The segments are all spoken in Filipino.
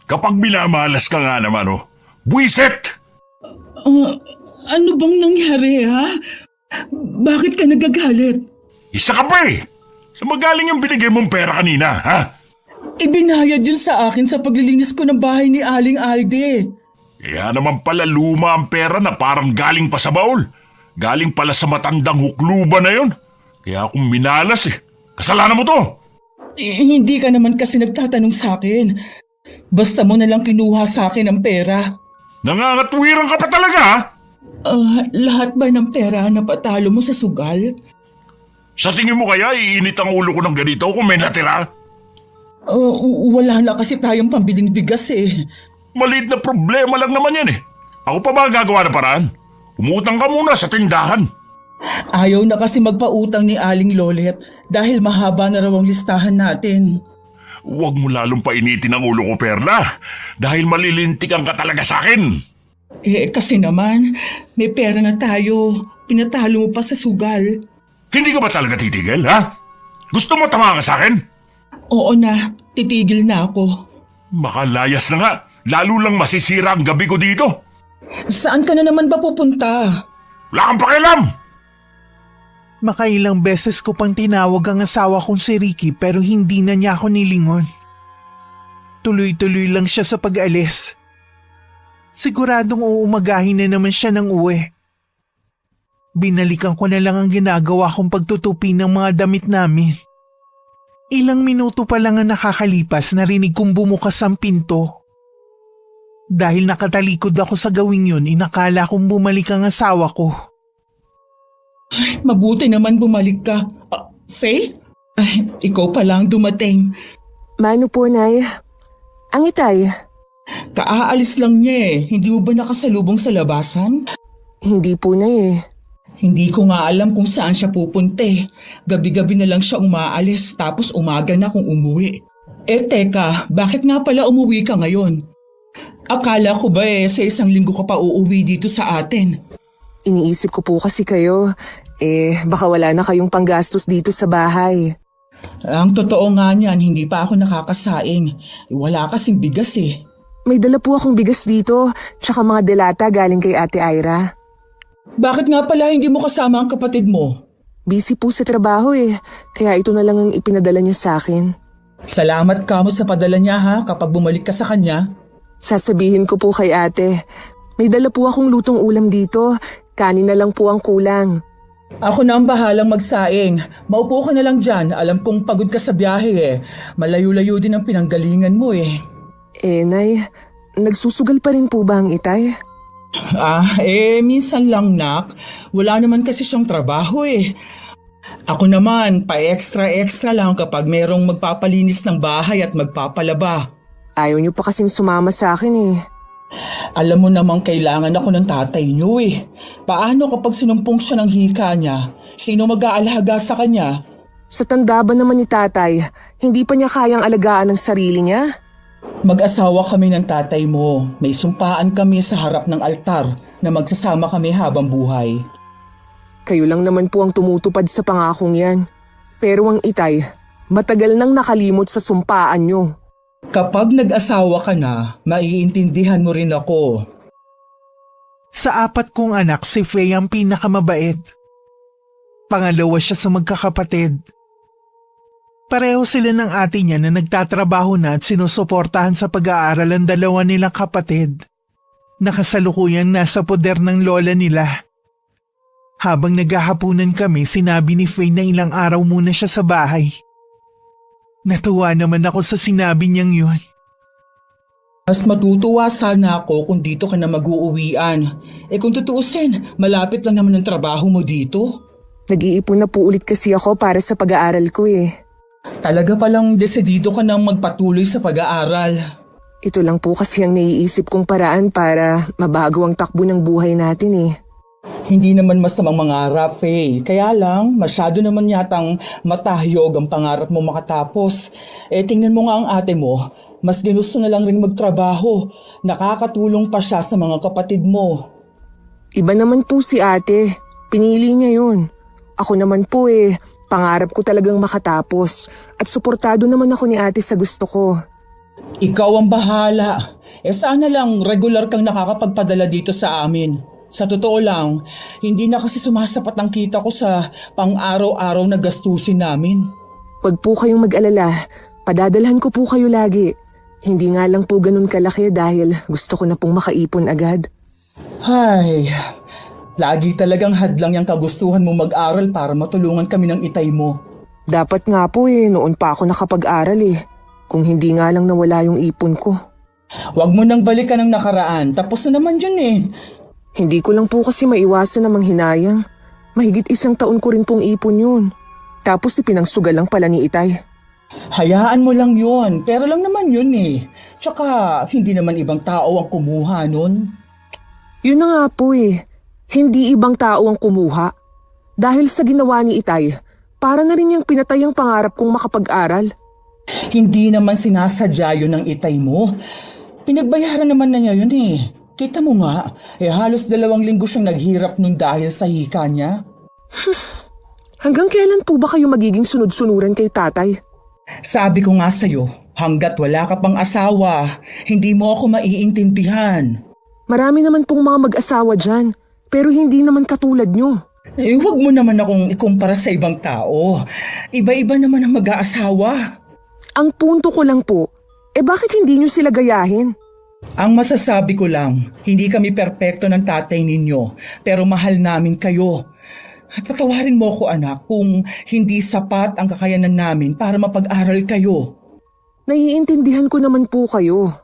Kapag minamalas ka nga naman, oh. Buwiset! Ano bang nangyari, ha? Bakit ka nagagalit? Isa ka pa eh! Sa magaling yung binigay mong pera kanina, ha? Ibinayad yun sa akin sa paglilinis ko ng bahay ni Aling Alde. Kaya naman pala luma ang pera na parang galing pa sa baul. Galing pala sa matandang hukluba na yon. Kaya akong minalas eh. Kasalanan mo to! Hindi ka naman kasi nagtatanong sa akin. Basta mo nalang kinuha sa akin ang pera. Nangangatwiran ka pa talaga, ha? Lahat ba ng pera na patalo mo sa sugal? Sa tingin mo kaya iinit ang ulo ko ng ganito kung may natira? Wala na kasi tayong pambiling bigas eh. Maliit na problema lang naman yan eh. Ako pa ba ang gagawa ng paraan? Umutang ka muna sa tindahan. Ayaw na kasi magpautang ni Aling Lolet dahil mahaba na raw ang listahan natin. Huwag mo lalong painitin ang ulo ko, Perla. Dahil malilintikan ka talaga sa akin. Kasi naman, may pera na tayo. Pinatalo mo pa sa sugal. Hindi ka ba talaga titigil, ha? Gusto mo tama ka sa akin? Oo na, titigil na ako. Makalayas na nga. Lalo lang masisira ang gabi ko dito. Saan ka na naman ba pupunta? Wala kang pakialam! Makailang beses ko pang tinawag ang asawa kong si Ricky pero hindi na niya ako nilingon. Tuloy-tuloy lang siya sa pag-alis. Siguradong uumagahin na naman siya ng uwi. Binalikan ko na lang ang ginagawa kong pagtutupi ng mga damit namin. Ilang minuto pa lang ang nakakalipas narinig kong bumukas ang pinto. Dahil nakatalikod ako sa gawing yun, inakala kong bumalik ang asawa ko. Ay, mabuti naman bumalik ka. Faye? Ay, ikaw pa lang dumating. Mano po, Nay? Ang itay? Kaaalis lang niya eh. Hindi mo ba nakasalubong sa labasan? Hindi po, Nay eh. Hindi ko nga alam kung saan siya pupunte. Gabi-gabi na lang siya umaalis tapos umaga na kung umuwi. Teka, bakit nga pala umuwi ka ngayon? Akala ko ba sa 1 linggo ka pa uuwi dito sa atin? Iniisip ko po kasi kayo. Baka wala na kayong panggastos dito sa bahay. Ang totoo nga niyan, hindi pa ako nakakasaing. Wala kasing bigas eh. May dala po akong bigas dito, tsaka mga delata galing kay Ate Ira. Bakit nga pala hindi mo kasama ang kapatid mo? Busy po sa trabaho kaya ito na lang ang ipinadala niya sa akin. Salamat ka mo sa padala niya ha, kapag bumalik ka sa kanya. Sasabihin ko po kay ate. May dala po akong lutong ulam dito. Kanin na lang po ang kulang. Ako na ang bahalang magsaing. Maupo ka na lang dyan. Alam kong pagod ka sa biyahe Malayo-layo din ang pinanggalingan mo Nay, nagsusugal pa rin po ba ang itay? Minsan lang nak. Wala naman kasi siyang trabaho Ako naman, pa-extra-extra lang kapag merong magpapalinis ng bahay at magpapalaba. Ayaw niyo pa kasing sumama sa akin Alam mo namang kailangan ako ng tatay niyo Paano kapag sinumpong siya ng hika niya? Sino mag-aalaga sa kanya? Sa tanda ba naman ni tatay, hindi pa niya kayang alagaan ang sarili niya? Mag-asawa kami ng tatay mo. May sumpaan kami sa harap ng altar na magsasama kami habang buhay. Kayo lang naman po ang tumutupad sa pangakong yan. Pero ang itay, matagal nang nakalimot sa sumpaan niyo. Kapag nag-asawa ka na, maiintindihan mo rin ako. Sa 4 kong anak, si Faye ang pinakamabait. Pangalawa siya sa magkakapatid. Pareho sila ng ate niya na nagtatrabaho na at sinusuportahan sa pag-aaral ang 2 nilang kapatid. Nakasalukuyang nasa poder ng lola nila. Habang naghahapunan kami, sinabi ni Faye na ilang araw muna siya sa bahay. Natuwa naman ako sa sinabi niyang yun. Mas matutuwa sana ako kung dito ka na mag-uuwian. Kung tutuusin, malapit lang naman ang trabaho mo dito. Nag-iipon na po ulit kasi ako para sa pag-aaral ko Talaga palang desidido ka nang magpatuloy sa pag-aaral. Ito lang po kasi ang naiisip kong paraan para mabago ang takbo ng buhay natin Hindi naman masamang mangarap Kaya lang, masyado naman yatang matahyog ang pangarap mo makatapos. Tingnan mo nga ang ate mo, mas ginusto na lang ring magtrabaho. Nakakatulong pa siya sa mga kapatid mo. Iba naman po si ate. Pinili niya yun. Ako naman po pangarap ko talagang makatapos. At suportado naman ako ni ate sa gusto ko. Ikaw ang bahala. Sana lang regular kang nakakapagpadala dito sa amin. Sa totoo lang, hindi na kasi sumasapat ang kita ko sa pang-araw-araw na gastusin namin. Huwag po kayong mag-alala. Padadalhan ko po kayo lagi. Hindi nga lang po ganun kalaki dahil gusto ko na pong makaipon agad. Ay, lagi talagang hadlang yung kagustuhan mo mag-aral para matulungan kami ng itay mo. Dapat nga po noon pa ako nakapag-aral Kung hindi nga lang nawala yung ipon ko. Huwag mo nang balikan ang nakaraan, tapos na naman yun Hindi ko lang po kasi maiwasan na manghinayang. Mahigit 1 taon ko rin pong ipon yun. Tapos ipinangsugal lang pala ni Itay. Hayaan mo lang yun, pero lang naman yun Tsaka, hindi naman ibang tao ang kumuha nun. Yun na nga po Hindi ibang tao ang kumuha. Dahil sa ginawa ni Itay, para na rin niyang pinatay ang pangarap kong makapag-aral. Hindi naman sinasadya yun ng itay mo. Pinagbayaran naman na niya yun Kita mo nga, halos 2 linggo siyang naghirap nun dahil sa hika niya. Hanggang kailan po ba kayo magiging sunod-sunuran kay tatay? Sabi ko nga sa'yo, hanggat wala ka pang asawa, hindi mo ako maiintindihan. Marami naman pong mga mag-asawa dyan, pero hindi naman katulad nyo. Huwag mo naman akong ikumpara sa ibang tao. Iba-iba naman ang mag-aasawa. Ang punto ko lang po, bakit hindi nyo sila gayahin? Ang masasabi ko lang, hindi kami perpekto ng tatay ninyo, pero mahal namin kayo. Patawarin mo ko anak kung hindi sapat ang kakayanan namin para mapag-aral kayo. Naiintindihan ko naman po kayo,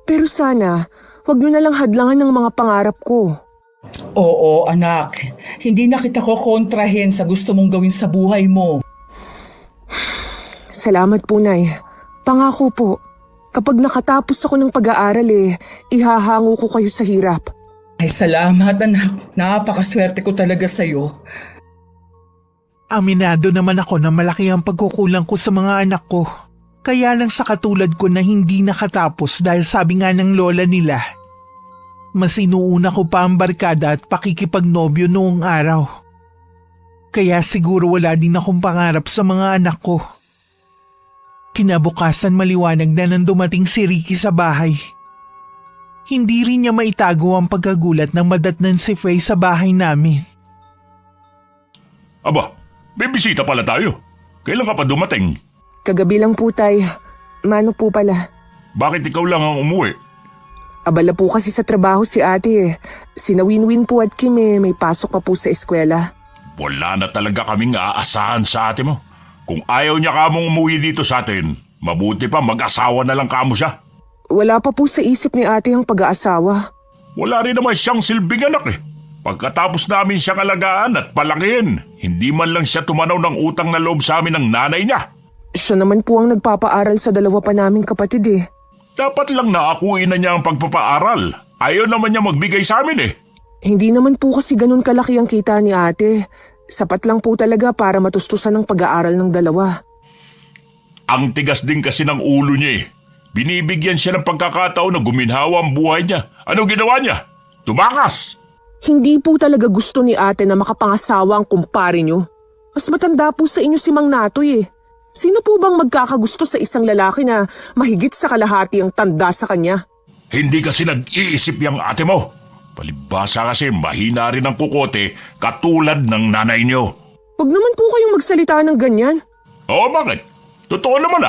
pero sana huwag nyo nalang hadlangan ng mga pangarap ko. Oo anak, hindi na kita ko kontrahin sa gusto mong gawin sa buhay mo. Salamat po, Nay. Pangako po, kapag nakatapos ako ng pag-aaral ihahango ko kayo sa hirap. Ay salamat anak, napakaswerte ko talaga sa'yo. Aminado naman ako na malaki ang pagkukulang ko sa mga anak ko. Kaya lang sa katulad ko na hindi nakatapos dahil sabi nga ng lola nila, mas inuuna ko pa ang barkada at pakikipagnobyo noong araw. Kaya siguro wala din akong pangarap sa mga anak ko. Kinabukasan maliwanag na nang dumating si Ricky sa bahay. Hindi rin niya maitago ang pagkagulat nang madatnan si Faye sa bahay namin. Aba, may bisita pala tayo. Kailan ka pa dumating? Kagabi lang po, Tay. Mano po pala? Bakit ikaw lang ang umuwi? Abala po kasi sa trabaho si ate Sina Winwin po at Kim may pasok pa po sa eskwela. Wala na talaga kaming aasahan sa ate mo. Kung ayaw niya kamong umuwi dito sa atin, mabuti pa mag-asawa na lang kamo siya. Wala pa po sa isip ni ate ang pag-aasawa. Wala rin naman siyang silbing anak Pagkatapos namin siyang alagaan at palakihin, hindi man lang siya tumanaw ng utang na loob sa amin ng nanay niya. Siya naman po ang nagpapaaral sa 2 pa naming kapatid Dapat lang naakuin na niya ang pagpapaaral. Ayaw naman niya magbigay sa amin Hindi naman po kasi ganun kalaki ang kita ni ate. Sapat lang po talaga para matustusan ang pag-aaral ng 2. Ang tigas din kasi ng ulo niya Binibigyan siya ng pagkakataon na guminhawa ang buhay niya. Ano ginawa niya? Tumakas! Hindi po talaga gusto ni ate na makapangasawa ang kumpare nyo. Mas matanda po sa inyo si Mang Natoy Sino po bang magkakagusto sa isang lalaki na mahigit sa kalahati ang tanda sa kanya? Hindi kasi nag-iisip yung ate mo. Palibhasa kasi mahina rin ang kukote katulad ng nanay niyo. Huwag naman po kayong magsalita ng ganyan. Oo, bakit? Totoo naman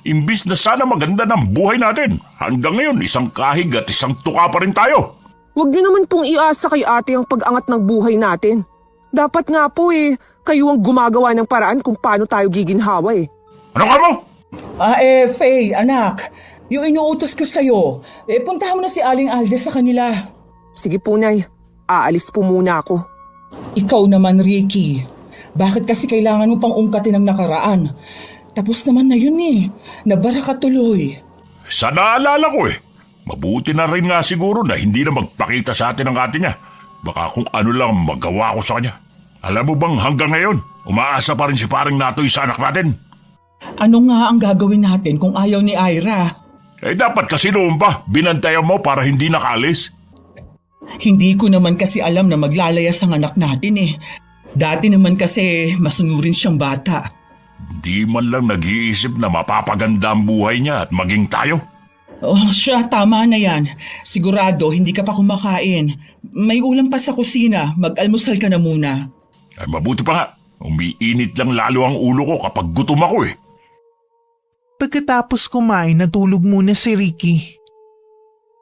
Imbis na sana maganda ng buhay natin, hanggang ngayon isang kahig at isang tuka pa rin tayo. Huwag niyo naman pong iasa kay ate ang pag-angat ng buhay natin. Dapat nga po kayo ang gumagawa ng paraan kung paano tayo giginhawa Ano ka mo? Faye, anak, yung inuutos ko sa'yo, puntahan mo na si Aling Alde sa kanila. Sige po, Nay. Aalis po muna ako. Ikaw naman, Ricky. Bakit kasi kailangan mo pang ungkatin ang nakaraan? Tapos naman na yun Nabara ka tuloy. Sa naalala ko Mabuti na rin nga siguro na hindi na magpakita sa atin ang ate niya. Baka kung ano lang magawa ko sa kanya. Alam mo bang hanggang ngayon, umaasa pa rin si paring Natoy sa anak natin? Ano nga ang gagawin natin kung ayaw ni Ira? Dapat kasi noon pa, binantayan mo para hindi nakaalis. Hindi ko naman kasi alam na maglalayas ang anak natin Dati naman kasi masunurin siyang bata. Di man lang nag-iisip na mapapaganda ang buhay niya at maging tayo. Oh, siya, tama na yan. Sigurado, hindi ka pa kumakain. May ulam pa sa kusina. Mag-almusal ka na muna. Ay mabuti pa nga. Umiinit lang lalo ang ulo ko kapag gutom ako eh. Pagkatapos kumain, natulog muna si Ricky.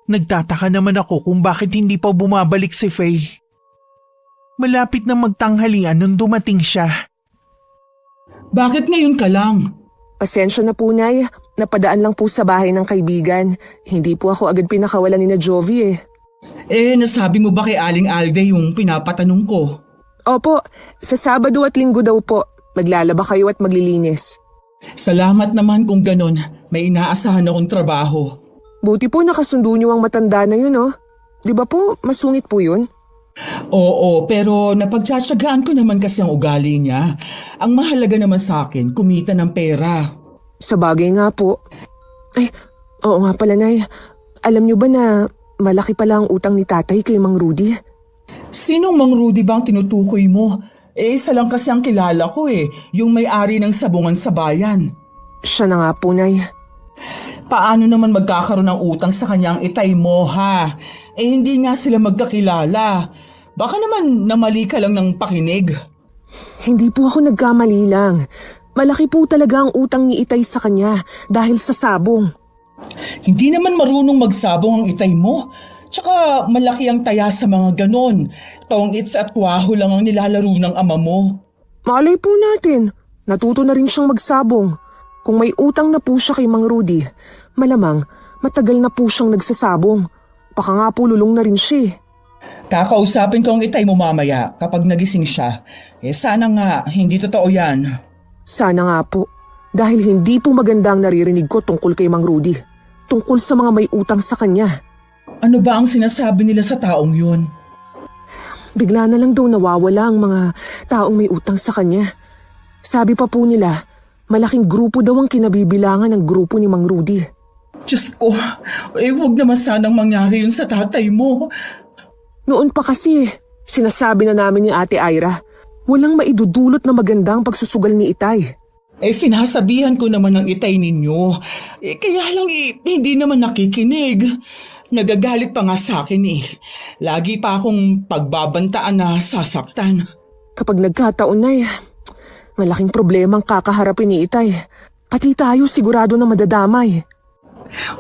Nagtataka naman ako kung bakit hindi pa bumabalik si Faye. Malapit na magtanghalian nung dumating siya. Bakit ngayon ka lang? Pasensya na po, Nay. Napadaan lang po sa bahay ng kaibigan. Hindi po ako agad pinakawalan ni na Jovi eh. Nasabi mo ba kay Aling Alde yung pinapatanong ko? Opo, sa Sabado at Linggo daw po. Maglalaba kayo at maglilinis. Salamat naman kung ganon. May inaasahan akong trabaho. Buti po nakasundo niyo ang matanda na yun, oh. Di ba po, masungit po yun? Oo, pero napagtsatsagaan ko naman kasi ang ugali niya. Ang mahalaga naman sa akin, kumita ng pera. Sa bagay nga po. Ay, oo nga pala, Nay. Alam niyo ba na malaki pala ang utang ni tatay kay Mang Rudy? Sinong Mang Rudy ba ang tinutukoy mo? Isa lang kasi ang kilala ko yung may-ari ng sabungan sa bayan. Siya na nga po, Nay. Paano naman magkakaroon ng utang sa kanyang itay mo, ha? Hindi nga sila magkakilala. Baka naman namali ka lang ng pakinig. Hindi po ako nagkamali lang. Malaki po talaga ang utang ni Itay sa kanya dahil sa sabong. Hindi naman marunong magsabong ang itay mo. Tsaka malaki ang taya sa mga ganon. Tong-its at kwaho lang ang nilalaro ng ama mo. Malay po natin. Natuto na rin siyang magsabong. Kung may utang na po siya kay Mang Rudy, malamang matagal na po siyang nagsasabong. Baka nga po lulong na rin siya. Kakausapin ko ang itay mo mamaya kapag nagising siya. Sana nga, hindi totoo yan. Sana nga po. Dahil hindi po maganda ang naririnig ko tungkol kay Mang Rudy. Tungkol sa mga may utang sa kanya. Ano ba ang sinasabi nila sa taong yun? Bigla na lang daw nawawala ang mga taong may utang sa kanya. Sabi pa po nila, malaking grupo daw ang kinabibilangan ng grupo ni Mang Rudy. Diyos ko, huwag naman sanang mangyari yun sa tatay mo. Noon pa kasi, sinasabi na namin ni Ate Ira, walang maidudulot na magandang pagsusugal ni Itay. Sinasabihan ko naman ng itay ninyo. Kaya lang hindi naman nakikinig. Nagagalit pa nga sa akin Lagi pa akong pagbabantaan na sasaktan. Kapag nagkataon na malaking problemang kakaharapin ni Itay. Pati tayo sigurado na madadamay.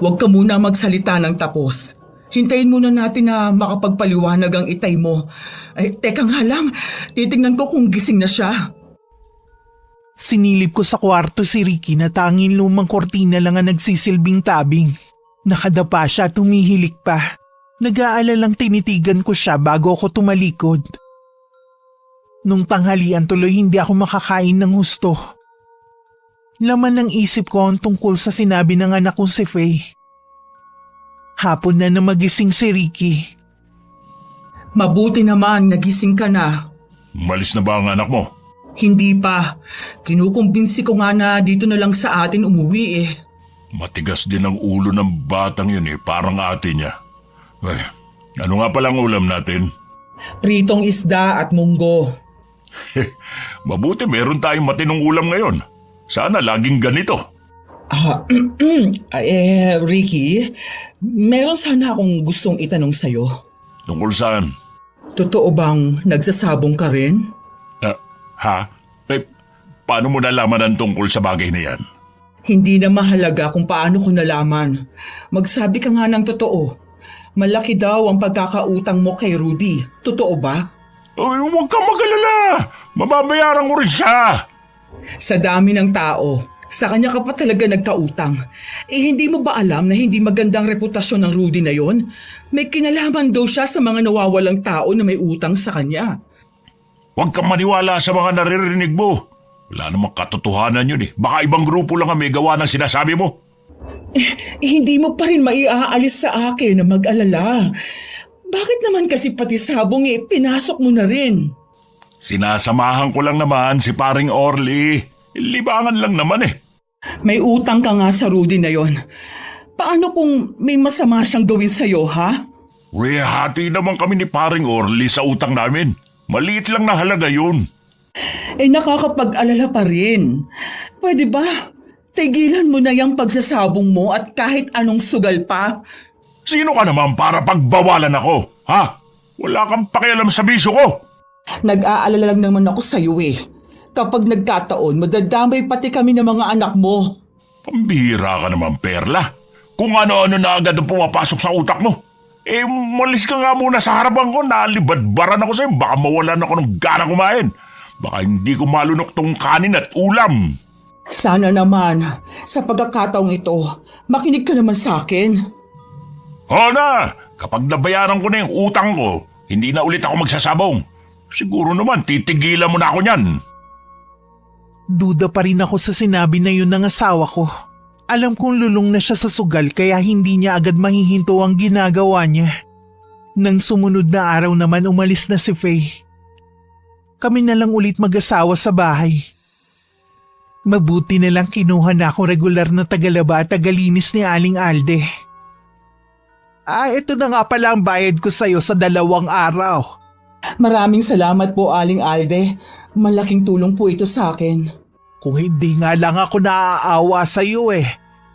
Huwag ka muna magsalita ng tapos. Hintayin muna natin na makapagpaliwanag ang itay mo. Teka nga lang, titingnan ko kung gising na siya. Sinilip ko sa kwarto si Ricky na tanging lumang kortina lang ang nagsisilbing tabing. Nakadapa siya at humihilik pa. Nag-aalalang tinitigan ko siya bago ako tumalikod. Nung tanghalian tuloy hindi ako makakain ng husto. Laman ng isip ko ang tungkol sa sinabi ng anak kong si Faye. Hapon na magising si Ricky. Mabuti naman, nagising ka na. Umalis na ba ang anak mo? Hindi pa. Kinukumbinsi ko nga na dito na lang sa atin umuwi Matigas din ang ulo ng batang yun parang ate niya. Ay, ano nga palang ulam natin? Pritong isda at munggo. Mabuti meron tayong matinong ulam ngayon. Sana laging ganito. Ricky, meron sana akong gustong itanong sa'yo. Tungkol saan? Totoo bang nagsasabong ka rin? Ha? Paano mo nalaman ang tungkol sa bagay na yan? Hindi na mahalaga kung paano ko nalaman. Magsabi ka nga ng totoo. Malaki daw ang pagkakautang mo kay Rudy. Totoo ba? Ay, huwag kang mag-alala. Mababayaran ko rin siya. Sa dami ng tao, sa kanya ka pa talaga nagkautang. Hindi mo ba alam na hindi magandang reputasyon ng Rudy na yon? May kinalaman daw siya sa mga nawawalang tao na may utang sa kanya. Huwag kang maniwala sa mga naririnig mo. Wala namang katotohanan yun Baka ibang grupo lang ang may gawa ng sinasabi mo. Hindi mo pa rin maiaalis sa akin na mag-alala. Bakit naman kasi pati sabong pinasok mo na rin? Sinasamahan ko lang naman si paring Orly. Libangan lang naman May utang ka nga sa Rudy na yon. Paano kung may masama siyang gawin sa'yo, ha? Hati naman kami ni paring Orly sa utang namin. Maliit lang na halaga yun. Nakakapag-alala pa rin. Pwede ba? tigilan mo na yung pagsasabong mo at kahit anong sugal pa. Sino ka naman para pagbawalan ako, ha? Wala kang pakialam sa bisyo ko. Nag-aalala lang naman ako sa'yo eh. Kapag nagkataon, madadamay pati kami ng mga anak mo. Pambihira ka naman, Perla. Kung ano-ano na agad ang pumapasok sa utak mo. Malis ka nga muna sa harapan ko, nalibadbaran ako sa'yo. Baka mawalan ako ng gana kumain. Baka hindi ko malunok tong kanin at ulam. Sana naman, sa pagkakataong ito, makinig ka naman sa akin. Oo na, kapag nabayaran ko na yung utang ko, hindi na ulit ako magsasabong. Siguro naman, titigilan mo na ako niyan. Duda pa rin ako sa sinabi na yun ng asawa ko. Alam kong lulong na siya sa sugal kaya hindi niya agad mahihinto ang ginagawa niya. Nang sumunod na araw naman umalis na si Faye. Kami na lang ulit mag-asawa sa bahay. Mabuti na lang kinuha na ako regular na tagalaba at tagalinis ni Aling Alde. Ito na nga pala ang bayad ko sa'yo sa 2 araw. Maraming salamat po, Aling Alde. Malaking tulong po ito sa akin. Kung hindi nga lang ako naaawa sa'yo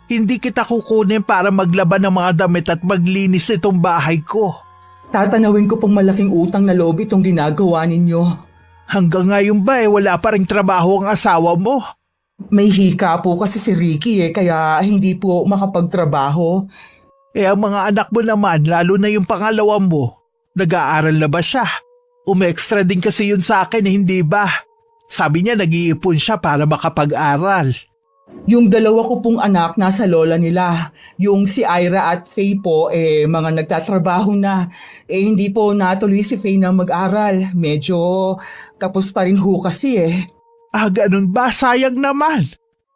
hindi kita kukunin para maglaban ng mga damit at maglinis itong bahay ko. Tatanawin ko pong malaking utang na loob itong ginagawa ninyo. Hanggang ngayon ba wala pa ring trabaho ang asawa mo? May hika po kasi si Ricky kaya hindi po makapagtrabaho. Ang mga anak mo naman, lalo na yung pangalawa mo, nag-aaral na ba siya? Umextra din kasi yun sa akin hindi ba? Sabi niya nag-iipon siya para makapag-aral. Yung 2 ko pong anak nasa lola nila. Yung si Ira at Faye po, mga nagtatrabaho na. Hindi po natuloy si Faye na mag-aral. Medyo kapos pa rin ho kasi Ganun ba? Sayang naman.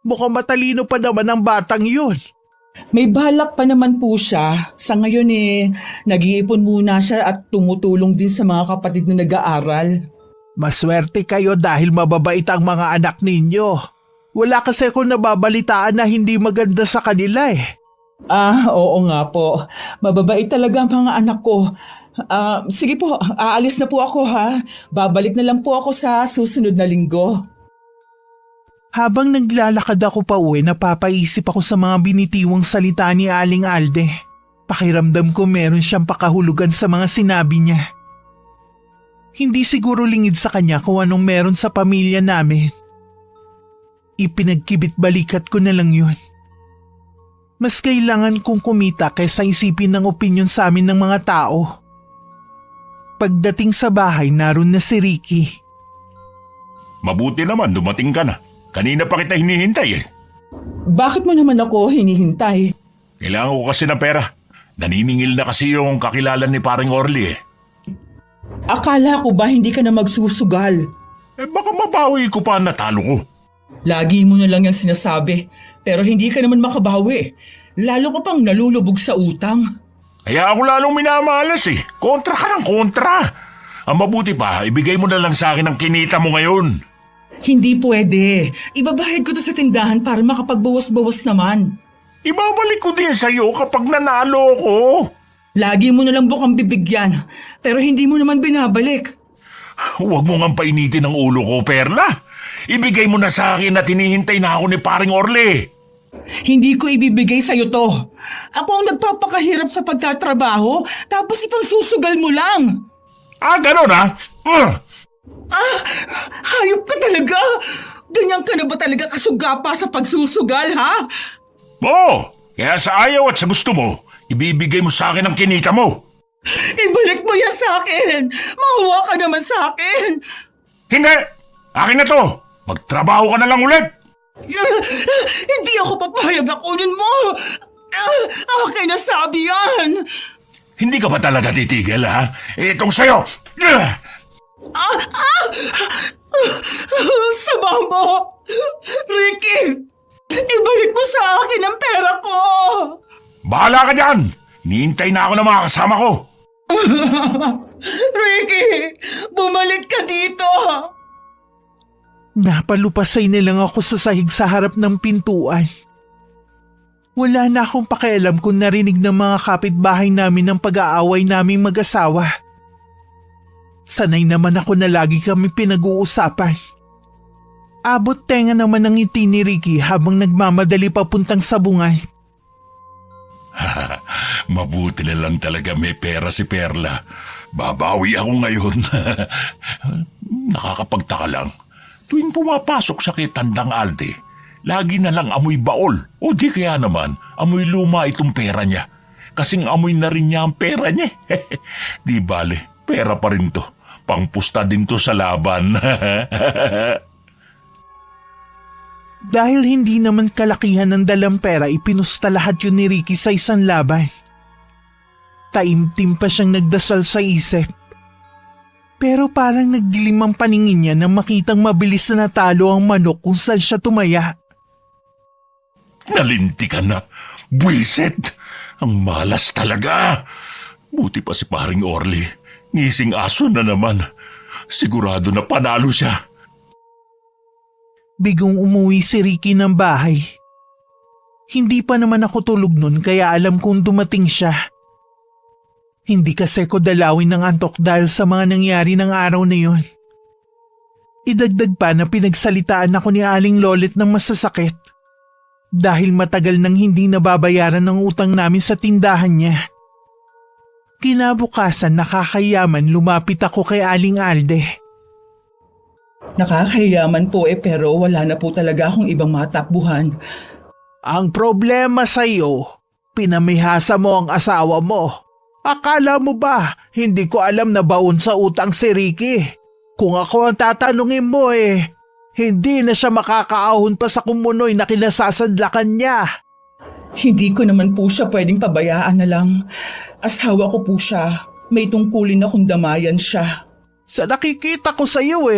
Mukhang matalino pa naman ang batang yun. May balak pa naman po siya. Sa ngayon nag-iipon muna siya at tumutulong din sa mga kapatid na nag-aaral. Maswerte kayo dahil mababait ang mga anak ninyo. Wala kasi akong nababalitaan na hindi maganda sa kanila Oo nga po. Mababait talaga ang mga anak ko. Sige po, aalis na po ako ha. Babalik na lang po ako sa susunod na linggo. Habang naglalakad ako pa uwi, napapaisip ako sa mga binitiwang salita ni Aling Alde. Pakiramdam ko meron siyang pakahulugan sa mga sinabi niya. Hindi siguro lingid sa kanya kung anong meron sa pamilya namin. Ipinagkibit balikat ko na lang yun. Mas kailangan kong kumita kaysa isipin ng opinyon sa amin ng mga tao. Pagdating sa bahay, naroon na si Ricky. Mabuti naman, dumating ka na. Kanina pa kita hinihintay Bakit mo naman ako hinihintay? Kailangan ko kasi ng pera. Naniningil na kasi yung kakilala ni paring Orly Akala ko ba hindi ka na magsusugal? Baka mabawi ko pa ang natalo ko. Lagi mo na lang yung sinasabi, pero hindi ka naman makabawi. Lalo ka pang nalulubog sa utang. Kaya ako lalong minamalas Kontra ka ng kontra. Ang mabuti pa, ibigay mo na lang sa akin ang kinita mo ngayon. Hindi pwede. Ibabahid ko to sa tindahan para makapagbawas-bawas naman. Ibabalik ko din sa'yo kapag nanalo ko. Lagi mo na lang bukang bibigyan, pero hindi mo naman binabalik. Huwag mo nga painitin ang ulo ko, Perla. Ibigay mo na sa akin at hinihintay na ako ni paring Orly. Hindi ko ibibigay sa'yo to. Ako ang nagpapakahirap sa pagtatrabaho, tapos ipang susugal mo lang. Ganon Hayop ka talaga. Ganyan ka na ba talaga kasugapa sa pagsusugal, ha? Oo, kaya sa ayaw at sa gusto mo, ibibigay mo sa akin ang kinita mo. Ibalik mo yan sa akin. Mahuwa ka naman sa akin. Hindi! Akin na to! Magtrabaho ka na lang ulit! Hindi ako papayag na kunin mo. Akin na sabi yan. Hindi ka ba talaga titigil, ha? Itong sayo! Sama mo! Ricky! Ibalik mo sa akin ang pera ko! Bahala ka dyan! Hinihintay na ako ng mga kasama ko! Ricky! Bumalik ka dito! Napalupasay na lang ako sa sahig sa harap ng pintuan. Wala na akong pakialam kung narinig ng mga kapitbahay namin ng pag-aaway naming mag-asawa. Sanay naman ako na lagi kami pinag-uusapan. Abot tenga naman ng ngiti ni Ricky habang nagmamadali papuntang sabungan. Mabuti na lang talaga may pera si Perla. Babawi ako ngayon. Nakakapagtaka lang. Tuwing pumapasok sa kay Tandang Alde, lagi na lang amoy baol. O di kaya naman, amoy luma itong pera niya. Kasing amoy na rin niya ang pera niya. Di bale, pera pa rin to. Pangpusta din to sa laban. Dahil hindi naman kalakihan ng dalang pera, ipinusta lahat yun ni Ricky sa isang laban. Taimtim pa siyang nagdasal sa isip. Pero parang nagdilim ang paningin niya nang makitang mabilis na natalo ang manok kung saan siya tumaya. Nalinti ka na. Buisit! Ang malas talaga. Buti pa si paring Orly. Ngising aso na naman. Sigurado na panalo siya. Bigong umuwi si Ricky ng bahay. Hindi pa naman ako tulog nun kaya alam kong dumating siya. Hindi kasi ko dalawin ng antok dahil sa mga nangyari ng araw na yun. Idagdag pa na pinagsalitaan ako ni Aling Lolet ng masasakit. Dahil matagal nang hindi nababayaran ng utang namin sa tindahan niya. Kinabukasan nakakayaman lumapit ako kay Aling Alde. Nakakayaman po pero wala na po talaga akong ibang matakbuhan. Ang problema sa iyo, pinamihasa mo ang asawa mo. Akala mo ba, hindi ko alam na baon sa utang si Ricky? Kung ako ang tatanungin mo hindi na siya makakaahon pa sa kumunoy na kinasasadlakan niya. Hindi ko naman po siya pwedeng pabayaan na lang. Asawa ko po siya. May tungkulin akong damayan siya. Sa nakikita ko sa iyo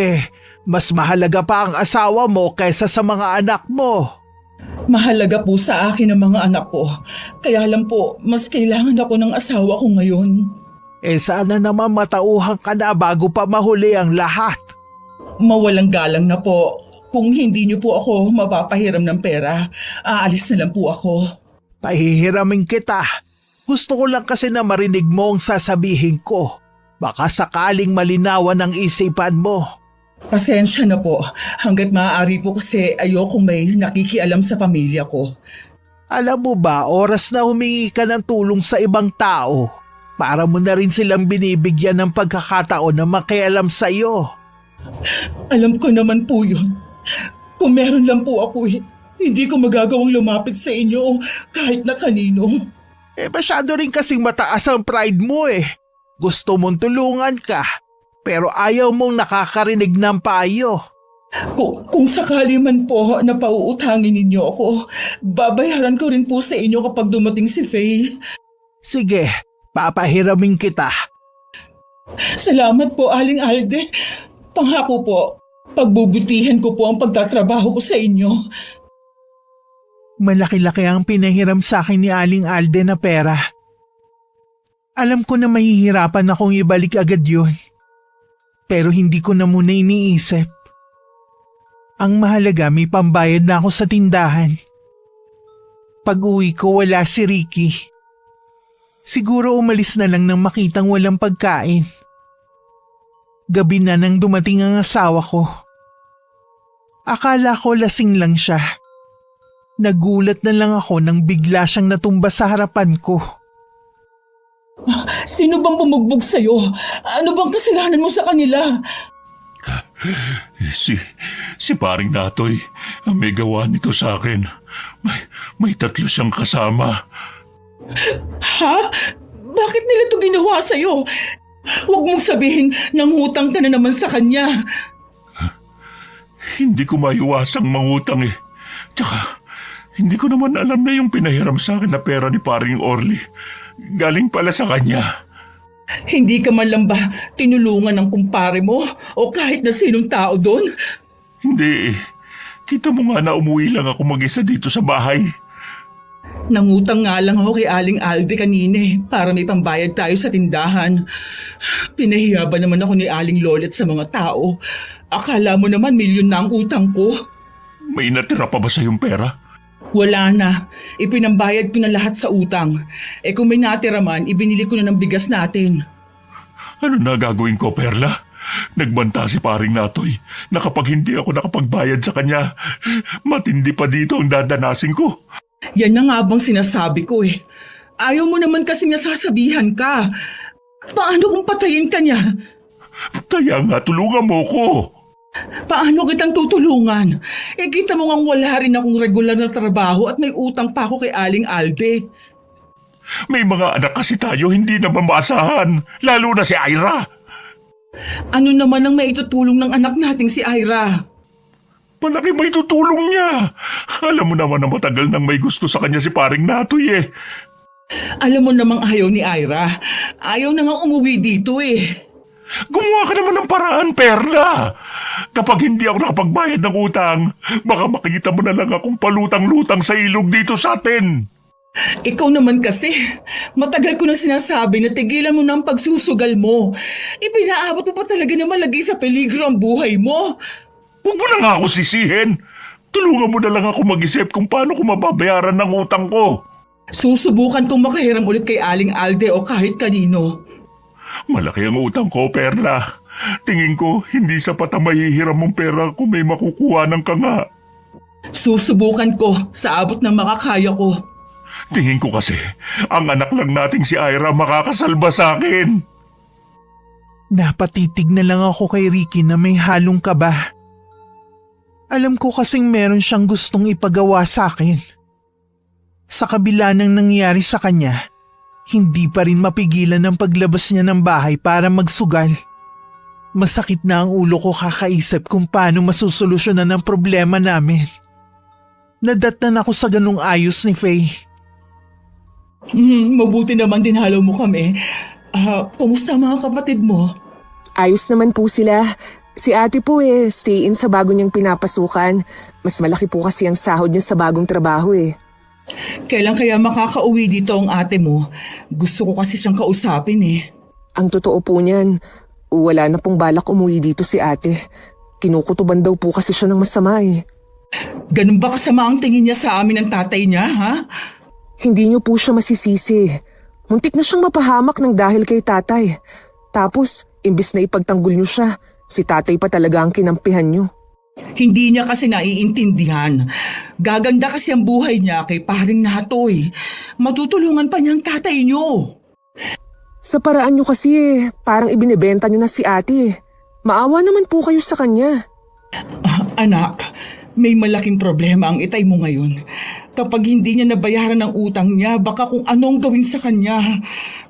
mas mahalaga pa ang asawa mo kaysa sa mga anak mo. Mahalaga po sa akin ang mga anak ko. Kaya lang po, mas kailangan ako ng asawa ko ngayon. Sana naman matauhan ka na bago pa mahuli ang lahat. Mawalang galang na po. Kung hindi niyo po ako mapapahiram ng pera, aalis na lang po ako. Pahihiramin kita. Gusto ko lang kasi na marinig mo ang sasabihin ko. Baka sakaling malinawan ang isipan mo. Pasensya na po. Hanggat maaari po kasi ayokong may nakikialam sa pamilya ko. Alam mo ba, oras na humingi ka ng tulong sa ibang tao. Para mo na rin silang binibigyan ng pagkakataon na makialam sa iyo. Alam ko naman po yun. Kung meron lang po ako hindi ko magagawang lumapit sa inyo kahit na kanino. Masyado rin kasing mataas ang pride mo Gusto mong tulungan ka. Pero ayaw mong nakakarinig ng payo. Kung sakali man po na pauutangin ninyo ako, babayaran ko rin po sa inyo kapag dumating si Faye. Sige, papahiramin kita. Salamat po, Aling Alde. Pangako po, pagbubutihan ko po ang pagtatrabaho ko sa inyo. Malaki-laki ang pinahiram sa akin ni Aling Alde na pera. Alam ko na mahihirapan akong ibalik agad yun. Pero hindi ko na muna iniisip. Ang mahalaga may pambayad na ako sa tindahan. Pag-uwi ko wala si Ricky. Siguro umalis na lang nang makitang walang pagkain. Gabi na nang dumating ang asawa ko. Akala ko lasing lang siya. Nagulat na lang ako nang bigla siyang natumba sa harapan ko. Sino bang bumugbog sa'yo? Ano bang kasalanan mo sa kanila? Si paring Natoy, ang may gawa nito sa akin. May 3 siyang kasama. Ha? Bakit nila ito ginawa sa'yo? Huwag mong sabihin nangutang ka na naman sa kanya. Hindi ko maiwasang mangutang Tsaka, hindi ko naman alam na yung pinahiram sa akin na pera ni paring Orly. Galing pala sa kanya. Hindi ka man lang ba tinulungan ng kumpare mo o kahit na sinong tao doon? Hindi. Kita mo nga na umuwi lang ako mag-isa dito sa bahay. Nangutang nga lang ako kay Aling Alde kanina para may pambayad tayo sa tindahan. Pinahiya ba naman ako ni Aling Lolet sa mga tao? Akala mo naman milyon na ang utang ko. May natira pa ba sa yung pera? Wala na. Ipinambayad ko na lahat sa utang. Kung may natira man, ibinili ko na ng bigas natin. Ano na gagawin ko, Perla? Nagbanta si paring Natoy na kapag hindi ako nakapagbayad sa kanya, matindi pa dito ang dadanasin ko. Yan na nga bang sinasabi ko eh. Ayaw mo naman kasi nasasabihan ka. Paano kung patayin ka niya? Kaya nga, tulungan mo ko. Paano kitang tutulungan? Kita mo ngang wala rin akong regular na trabaho at may utang pa ako kay Aling Alde. May mga anak kasi tayo hindi na mamasahan, lalo na si Ira. Ano naman ang maitutulong ng anak nating si Ira? Malaki may tutulong niya. Alam mo naman na matagal nang may gusto sa kanya si paring Natoy eh. Alam mo namang ayaw ni Ira. Ayaw na nga umuwi dito eh. Gumawa ka naman ng paraan, Perla. Kapag hindi ako nakapagbayad ng utang, baka makita mo na lang akong palutang-lutang sa ilog dito sa atin. Ikaw naman kasi, matagal ko na sinasabi na tigilan mo na ang pagsusugal mo. Ipinaabot mo pa talaga na malagay sa peligro ang buhay mo. Huwag mo na nga ako sisihin. Tulungan mo na lang ako mag-isip kung paano ko mababayaran ng utang ko. Susubukan kong makahiram ulit kay Aling Alde o kahit kanino. Malaki ang utang ko, Perla. Tingin ko, hindi sapat ang mahihiram mong pera kung may makukuha ng kanga. Susubukan ko sa abot ng makakaya ko. Tingin ko kasi, ang anak lang nating si Ira makakasalba sa akin. Napatitig na lang ako kay Ricky na may halong kaba. Alam ko kasing meron siyang gustong ipagawa sa akin. Sa kabila ng nangyari sa kanya, hindi pa rin mapigilan ang paglabas niya ng bahay para magsugal. Masakit na ang ulo ko kakaisip kung paano masusolusyonan ang problema namin. Nadatnan ako sa ganung ayos ni Faye. Mabuti naman din halo mo kami. Kumusta mga kapatid mo? Ayos naman po sila. Si ate po stay in sa bago niyang pinapasukan. Mas malaki po kasi ang sahod niya sa bagong trabaho eh. Kailan kaya makakauwi dito ang ate mo? Gusto ko kasi siyang kausapin eh. Ang totoo po niyan, wala na pong balak umuwi dito si ate. Kinukutuban daw po kasi siya ng masama eh. Ganun ba kasama ang tingin niya sa amin ng tatay niya, ha? Hindi niyo po siya masisisi. Muntik na siyang mapahamak ng dahil kay tatay. Tapos, imbis na ipagtanggol niyo siya, si tatay pa talaga ang kinampihan niyo. Hindi niya kasi naiintindihan. Gaganda kasi ang buhay niya kay paring Natoy. Matutulungan pa niya ang tatay niyo. Sa paraan niyo kasi parang ibinebenta niyo na si ate. Maawa naman po kayo sa kanya. Anak, may malaking problema ang itay mo ngayon. Kapag hindi niya nabayaran ang utang niya, baka kung anong gawin sa kanya.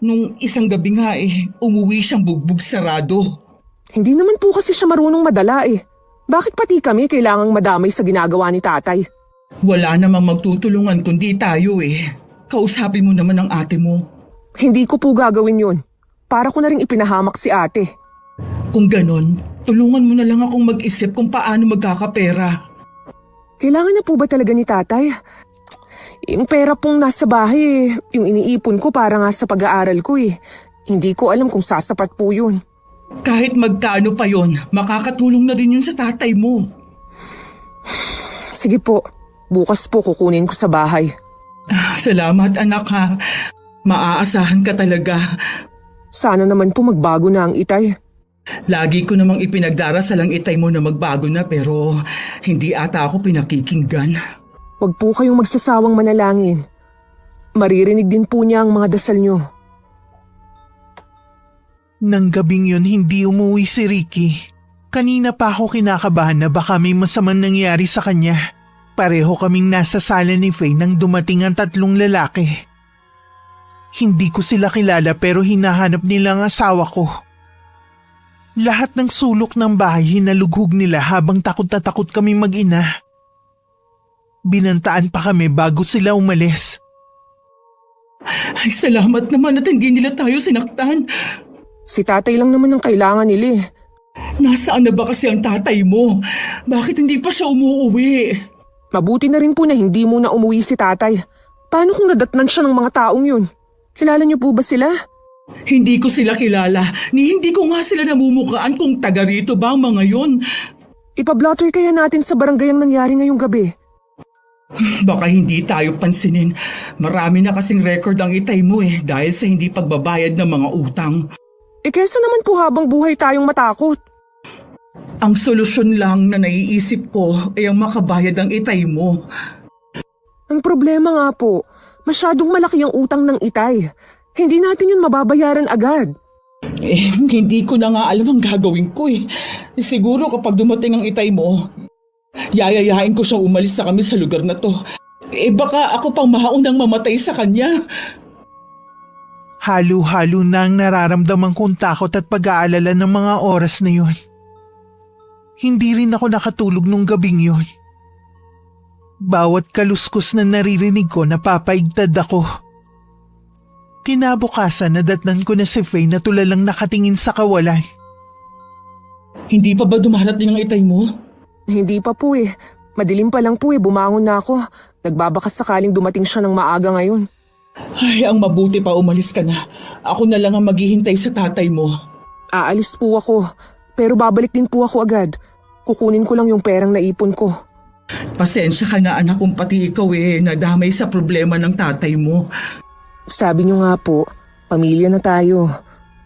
Nung isang gabi nga umuwi siyang bugbog sarado. Hindi naman po kasi siya marunong madala eh. Bakit pati kami kailangang madamay sa ginagawa ni tatay? Wala namang magtutulungan kundi tayo eh. Kausapin mo naman ang ate mo. Hindi ko po gagawin yun. Para ko na rin ipinahamak si ate. Kung ganon, tulungan mo na lang akong mag-isip kung paano magkakapera. Kailangan na po ba talaga ni tatay? Yung pera pong nasa bahay yung iniipon ko para nga sa pag-aaral ko eh. Hindi ko alam kung sasapat po yun. Kahit magkano pa yon, makakatulong na rin yun sa tatay mo. Sige po, bukas po kukunin ko sa bahay. Salamat anak ha. Maaasahan ka talaga. Sana naman po magbago na ang itay. Lagi ko namang ipinagdarasal ang itay mo na magbago na pero hindi ata ako pinakikinggan. Huwag po kayong magsasawang manalangin. Maririnig din po niya ang mga dasal niyo. Nang gabing yun hindi umuwi si Ricky. Kanina pa ako kinakabahan na baka may masamang nangyari sa kanya. Pareho kaming nasa sala ni Faye nang dumating ang 3 lalaki. Hindi ko sila kilala pero hinahanap nila ang asawa ko. Lahat ng sulok ng bahay hinalughog nila habang takot na takot kami mag-ina. Binantaan pa kami bago sila umalis. Ay salamat naman at hindi nila tayo sinaktan. Si tatay lang naman ang kailangan nila eh. Nasaan na ba kasi ang tatay mo? Bakit hindi pa siya umuwi? Mabuti na rin po na hindi muna umuwi si tatay. Paano kung nadatnan siya ng mga taong yun? Kilala niyo po ba sila? Hindi ko sila kilala, ni hindi ko nga sila namumukaan kung taga rito ba ang mga yun. Ipablotter kaya natin sa barangay ang nangyari ngayong gabi. Baka hindi tayo pansinin. Marami na kasing record ang itay mo dahil sa hindi pagbabayad ng mga utang. Kesa naman po habang buhay tayong matakot. Ang solusyon lang na naiisip ko ay ang makabayad ang itay mo. Ang problema nga po, masyadong malaki ang utang ng itay. Hindi natin yun mababayaran agad. Hindi ko na nga alam ang gagawin ko eh. Siguro kapag dumating ang itay mo, yayayain ko siyang umalis sa kami sa lugar na to. Baka ako pang maunang mamatay sa kanya. Halo-halo na ang nararamdaman kong takot at pag-aalala ng mga oras na yun. Hindi rin ako nakatulog nung gabing yun. Bawat kaluskos na naririnig ko, napapaigtad ako. Kinabukasan, nadatnan ko na si Faye na tulalang nakatingin sa kawalan. Hindi pa ba dumarating ang itay mo? Hindi pa po eh. Madilim pa lang po eh, bumangon na ako. Nagbabakas sakaling dumating siya ng maaga ngayon. Ay, ang mabuti pa umalis ka na. Ako na lang ang maghihintay sa tatay mo. Aalis po ako, pero babalik din po ako agad. Kukunin ko lang yung perang naipon ko. Pasensya ka na anak kung pati ikaw nadamay sa problema ng tatay mo. Sabi niyo nga po, pamilya na tayo.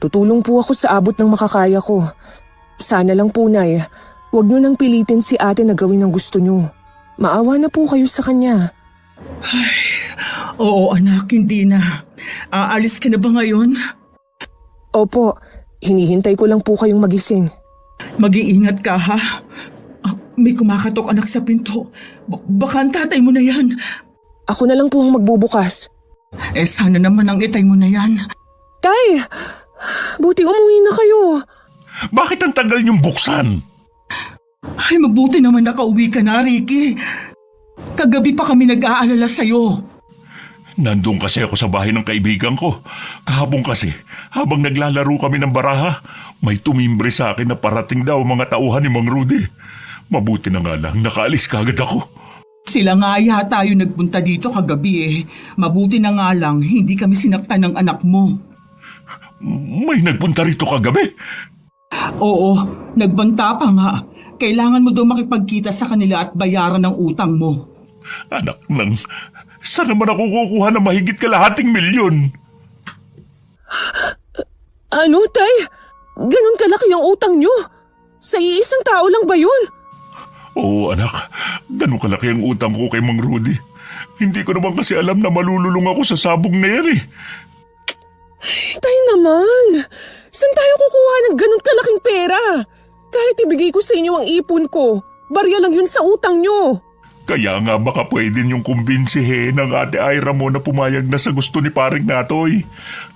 Tutulong po ako sa abot ng makakaya ko. Sana lang po, Nay, huwag niyo nang pilitin si ate na gawin ang gusto niyo. Maawa na po kayo sa kanya. Oo anak, hindi na. Aalis ka na ba ngayon? Opo, hinihintay ko lang po kayong magising. Mag-iingat ka ha. May kumakatok anak sa pinto. Baka ang tatay mo na yan. Ako na lang po ang magbubukas. Sana naman ang itay mo na yan. Tay! Buti umuwi na kayo. Bakit ang tagal niyong buksan? Ay, mabuti naman nakauwi ka na, Ricky. Kagabi pa kami nag-aalala sa'yo. Nandun kasi ako sa bahay ng kaibigan ko. Kahapon kasi, habang naglalaro kami ng baraha, may tumimbre sa akin na parating daw mga tauhan ni Mang Rudy. Mabuti na nga lang, nakaalis kagad ako. Sila nga yata yung nagpunta dito kagabi. Mabuti na nga lang, hindi kami sinaktan ng anak mo. May nagpunta rito kagabi? Oo, nagbanta pa nga. Kailangan mo daw makipagkita sa kanila at bayaran ng utang mo. Anak nang, saan naman ako kukuha ng mahigit kalahating milyon? Ano, Tay? Ganun kalaki ang utang nyo? Sa iisang tao lang ba yun? Oo anak, ganun kalaki ang utang ko kay Mang Rudy. Hindi ko naman kasi alam na malululong ako sa sabong na yan eh. Tay naman, saan tayo kukuha ng ganun kalaking pera? Kahit ibigay ko sa inyo ang ipon ko, barya lang yun sa utang nyo. Kaya nga baka pwede niyong kumbinsihin ng ate Ira mo na pumayag na sa gusto ni paring Natoy.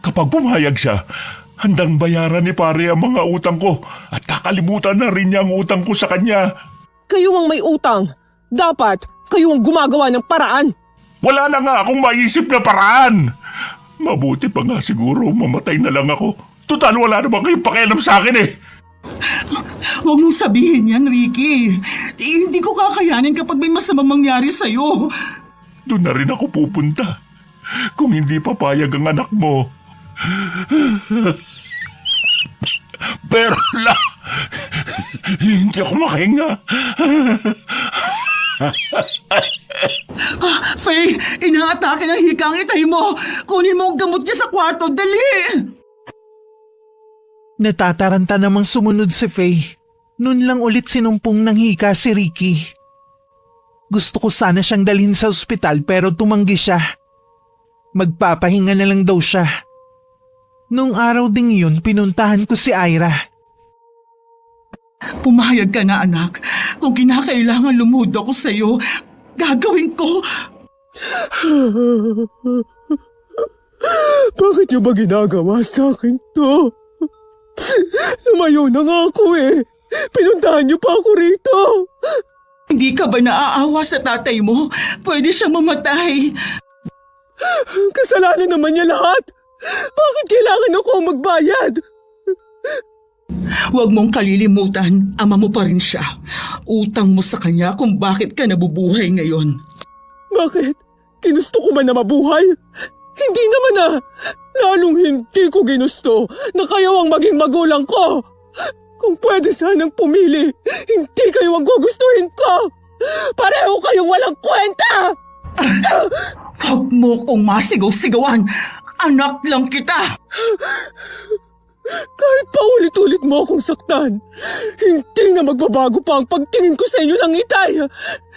Kapag pumayag siya, handang bayaran ni pare ang mga utang ko at kakalimutan na rin niya ang utang ko sa kanya. Kayo ang may utang. Dapat kayo ang gumagawa ng paraan. Wala na nga akong maisip na paraan. Mabuti pa nga siguro mamatay na lang ako. Tutal wala naman kayong pakialam sa akin eh. Huwag mong sabihin yan, Ricky. Hindi ko kakayanin kapag may masamang mangyari sa'yo. Doon na rin ako pupunta. Kung hindi papayag ang anak mo. Pero hindi ako makahinga. Faye, inaatake ng hika ang itay mo. Kunin mo ang gamot niya sa kwarto, dali! Natataranta namang sumunod si Faye. Noon lang ulit sinumpong ng hika si Ricky. Gusto ko sana siyang dalhin sa ospital pero tumanggi siya. Magpapahinga na lang daw siya. Noong araw ding yun, pinuntahan ko si Ira. Pumayag ka na, anak. Kung kinakailangan lumuhod ako sa'yo, gagawin ko. Bakit niyo ba ginagawa sa akin to? Lumayo na nga ako eh. Pinuntahan niyo pa ako rito. Hindi ka ba naaawa sa tatay mo? Pwede siyang mamatay. Kasalanan naman niya lahat. Bakit kailangan ako magbayad? Huwag mong kalilimutan, ama mo pa rin siya. Utang mo sa kanya kung bakit ka nabubuhay ngayon. Bakit? Ginusto ko ba na mabuhay? Hindi naman ah. Lalong hindi ko ginusto na kayo ang maging magulang ko. Kung pwede sanang pumili, hindi kayo ang gugustuhin ko. Pareho kayong walang kwenta. Huwag mo kong masigaw-sigawan. Anak lang kita. Kahit paulit-ulit mo akong saktan, hindi na magbabago pa ang pagtingin ko sa inyo ng itay.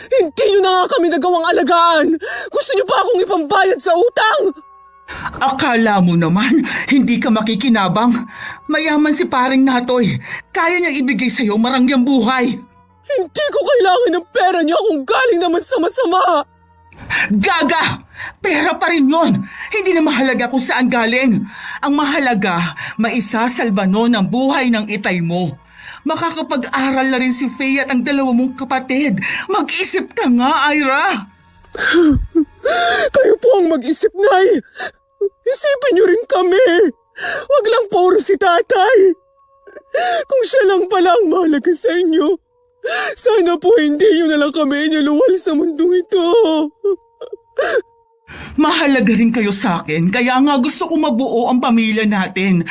Hindi nyo na nga kami nagawang alagaan. Gusto nyo pa akong ipambayad sa utang? Akala mo naman, hindi ka makikinabang. Mayaman si paring Natoy. Kaya niyang ibigay sa'yo marangyang buhay. Hindi ko kailangan ng pera niya kung galing naman sa masama. Gaga! Pera pa rin yun. Hindi na mahalaga kung saan galing. Ang mahalaga, maisasalba nun ang buhay ng itay mo. Makakapag-aral na rin si Faye at ang dalawa mong kapatid. Mag-isip ka nga, Ira. Kayo po ang mag-isip, Nay. Isipin niyo rin kami. Wag lang puro si tatay. Kung siya lang pala ang mahalaga sa inyo, sana po hindi niyo na lang kami inuluwal sa mundong ito. Mahalaga rin kayo sa akin, kaya nga gusto kong mabuo ang pamilya natin.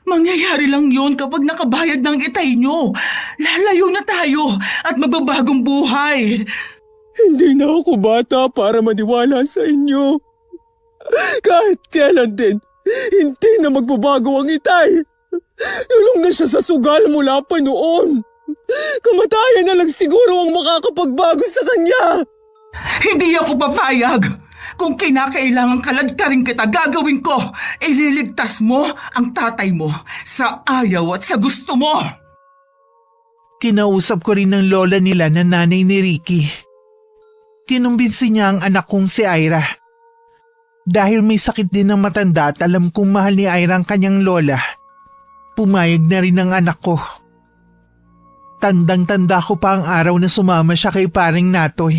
Mangyayari lang yun kapag nakabayad ng itay nyo. Lalayo na tayo at magbabagong buhay. Hindi na ako bata para maniwala sa inyo. Kahit kailan din, hindi na magbabago ang itay. Lulong na siya sa sugal mula pa noon. Kamatayan na lang siguro ang makakapagbago sa kanya. Hindi ako papayag. Kung kinakailangan kaladkarin kita, gagawin ko. Ililigtas mo ang tatay mo sa ayaw at sa gusto mo. Kinausap ko rin ng lola nila na nanay ni Ricky. Kinumbinsi niya ang anak kong si Ira. Dahil may sakit din ng matanda at alam kong mahal ni Ira ang kanyang lola, pumayag na rin ang anak ko. Tandang-tanda ko pa ang araw na sumama siya kay paring Natoy.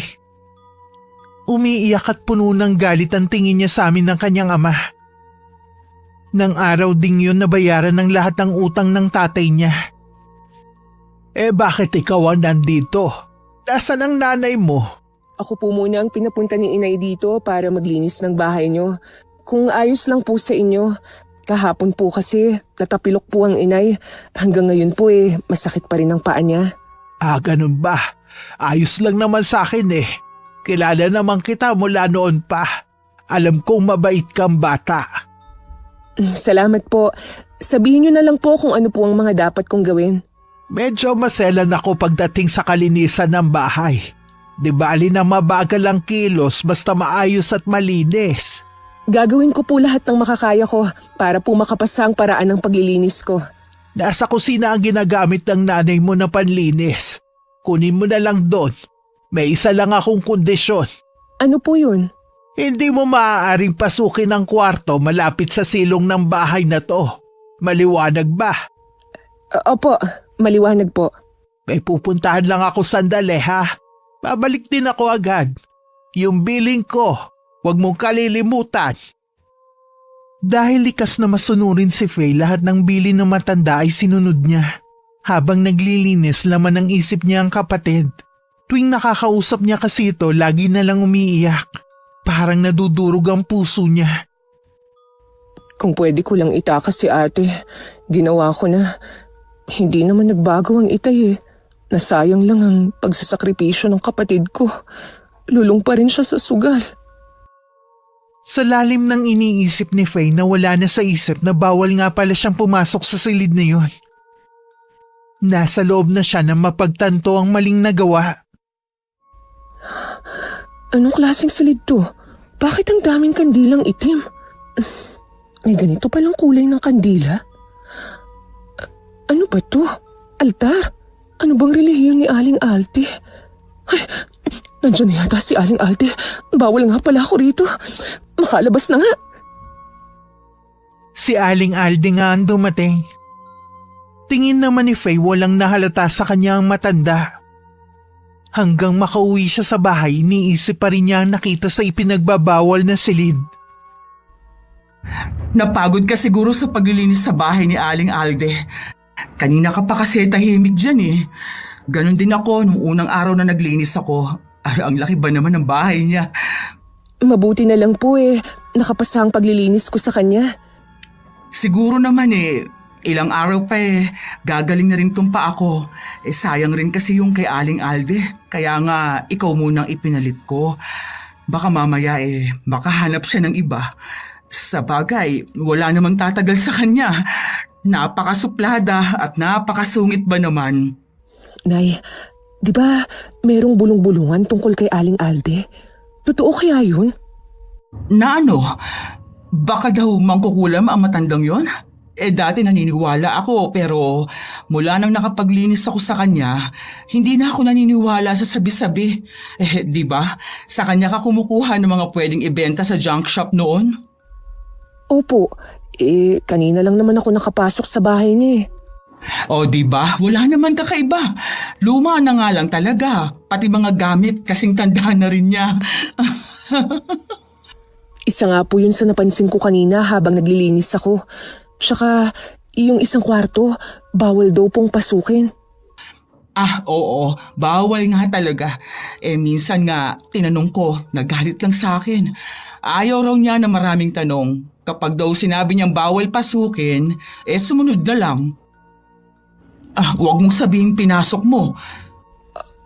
Umiiyak at puno ng galit ang tingin niya sa amin ng kanyang ama. Nang araw ding yun nabayaran ng lahat ng utang ng tatay niya. Bakit ikaw ang nandito? Nasaan ang nanay mo? Ako po muna ang pinapunta ni inay dito para maglinis ng bahay niyo. Kung ayos lang po sa inyo, kahapon po kasi natapilok po ang inay. Hanggang ngayon po masakit pa rin ang paa niya. Ganun ba? Ayos lang naman sa akin Kilala naman kita mula noon pa. Alam kong mabait kang bata. Salamat po. Sabihin niyo na lang po kung ano po ang mga dapat kong gawin. Medyo maselan ako pagdating sa kalinisan ng bahay. Di bali na mabagal ang kilos basta maayos at malinis. Gagawin ko po lahat ng makakaya ko para po makapasa ang paraan ng paglilinis ko. Nasa kusina ang ginagamit ng nanay mo na panlinis. Kunin mo na lang doon. May isa lang akong kondisyon. Ano po yun? Hindi mo maaaring pasukin ang kwarto malapit sa silong ng bahay na to. Maliwanag ba? Opo, maliwanag po. May pupuntahan lang ako sandali ha. Babalik din ako agad. Yung billing ko, huwag mong kalilimutan. Dahil likas na masunurin si Faye, lahat ng bilin ng matanda ay sinunod niya. Habang naglilinis, laman ng isip niya ang kapatid. Tuwing nakakausap niya kasi ito, lagi na lang umiiyak. Parang nadudurog ang puso niya. Kung pwede ko lang itakas si ate, ginawa ko na. Hindi naman nagbago ang itay Nasayang lang ang pagsasakripisyo ng kapatid ko. Lulong pa rin siya sa sugal. Sa lalim ng iniisip ni Faye na wala na sa isip na bawal nga pala siyang pumasok sa silid na yun. Nasa loob na siya na mapagtanto ang maling nagawa. Anong klaseng silid to? Bakit ang daming kandilang itim? May ganito palang kulay ng kandila? Ano ba to? Altar? Ano bang relihiyon ni Aling Alte? Ay, nandiyan na yata si Aling Alte. Bawal nga pala ako rito. Makalabas na nga. Si Aling Alde nga ang dumating. Tingin naman ni Faye walang nahalata sa kanya ang matanda. Hanggang makauwi siya sa bahay, iniisip pa rin niya ang nakita sa ipinagbabawal na silid. Napagod ka siguro sa paglilinis sa bahay ni Aling Alde. Kanina ka pa kasi tahimik dyan Ganon din ako nung unang araw na naglinis ako. Ay, ang laki ba naman ng bahay niya? Mabuti na lang po nakapasa ang paglilinis ko sa kanya. Siguro naman ilang araw pa gagaling na rin tong pa ako. Sayang rin kasi yung kay Aling Alde. Kaya nga ikaw munang ipinalit ko. Baka mamaya makahanap siya ng iba. Sa bagay, wala namang tatagal sa kanya. Napakasuplada at napakasungit ba naman? Nay, di ba merong bulong-bulungan tungkol kay Aling Alde? Totoo kaya yun? Na ano? Baka daw mangkukulam ang matandang yon? Dati naniniwala ako pero mula nang nakapaglinis ako sa kanya, hindi na ako naniniwala sa sabi-sabi. Di ba? Sa kanya ka kumukuha ng mga pwedeng ibenta sa junk shop noon? Opo, kanina lang naman ako nakapasok sa bahay niya eh. O di ba? Wala naman kakaiba. Luma na nga lang talaga. Pati mga gamit kasing tanda na rin niya. Isa nga po yun sa napansin ko kanina habang naglilinis ako. Tsaka, yung isang kwarto, bawal daw pong pasukin. Oo, bawal nga talaga. Minsan nga, tinanong ko, nagalit lang sa akin. Ayaw raw niya na maraming tanong. Kapag daw sinabi niyang bawal pasukin, sumunod na lang. Huwag mong sabihing pinasok mo.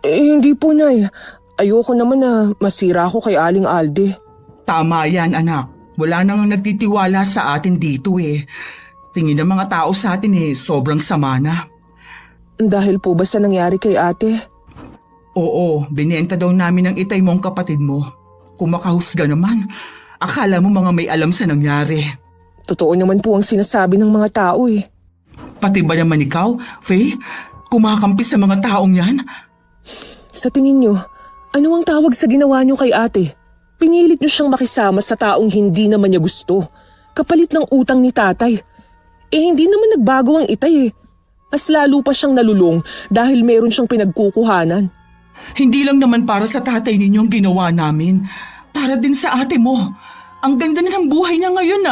Hindi po, Nay. Ayoko naman na masira ako kay Aling Alde. Tama yan, anak. Wala nang nagtitiwala sa atin dito eh. Tingin ng mga tao sa atin sobrang sama na. Dahil po ba sa nangyari kay ate? Oo, binenta daw namin ang itay mong kapatid mo. Kumakahusga naman. Akala mo mga may alam sa nangyari. Totoo naman po ang sinasabi ng mga tao eh. Pati ba naman ikaw, Faye? Kumakampi sa mga taong yan? Sa tingin nyo, ano ang tawag sa ginawa nyo kay ate? Pinilit nyo siyang makisama sa taong hindi naman niya gusto. Kapalit ng utang ni tatay. Hindi naman nagbago ang itay eh. Mas lalo pa siyang nalulong dahil meron siyang pinagkukuhanan. Hindi lang naman para sa tatay ninyo ang ginawa namin. Para din sa ate mo. Ang ganda na ng buhay niya ngayon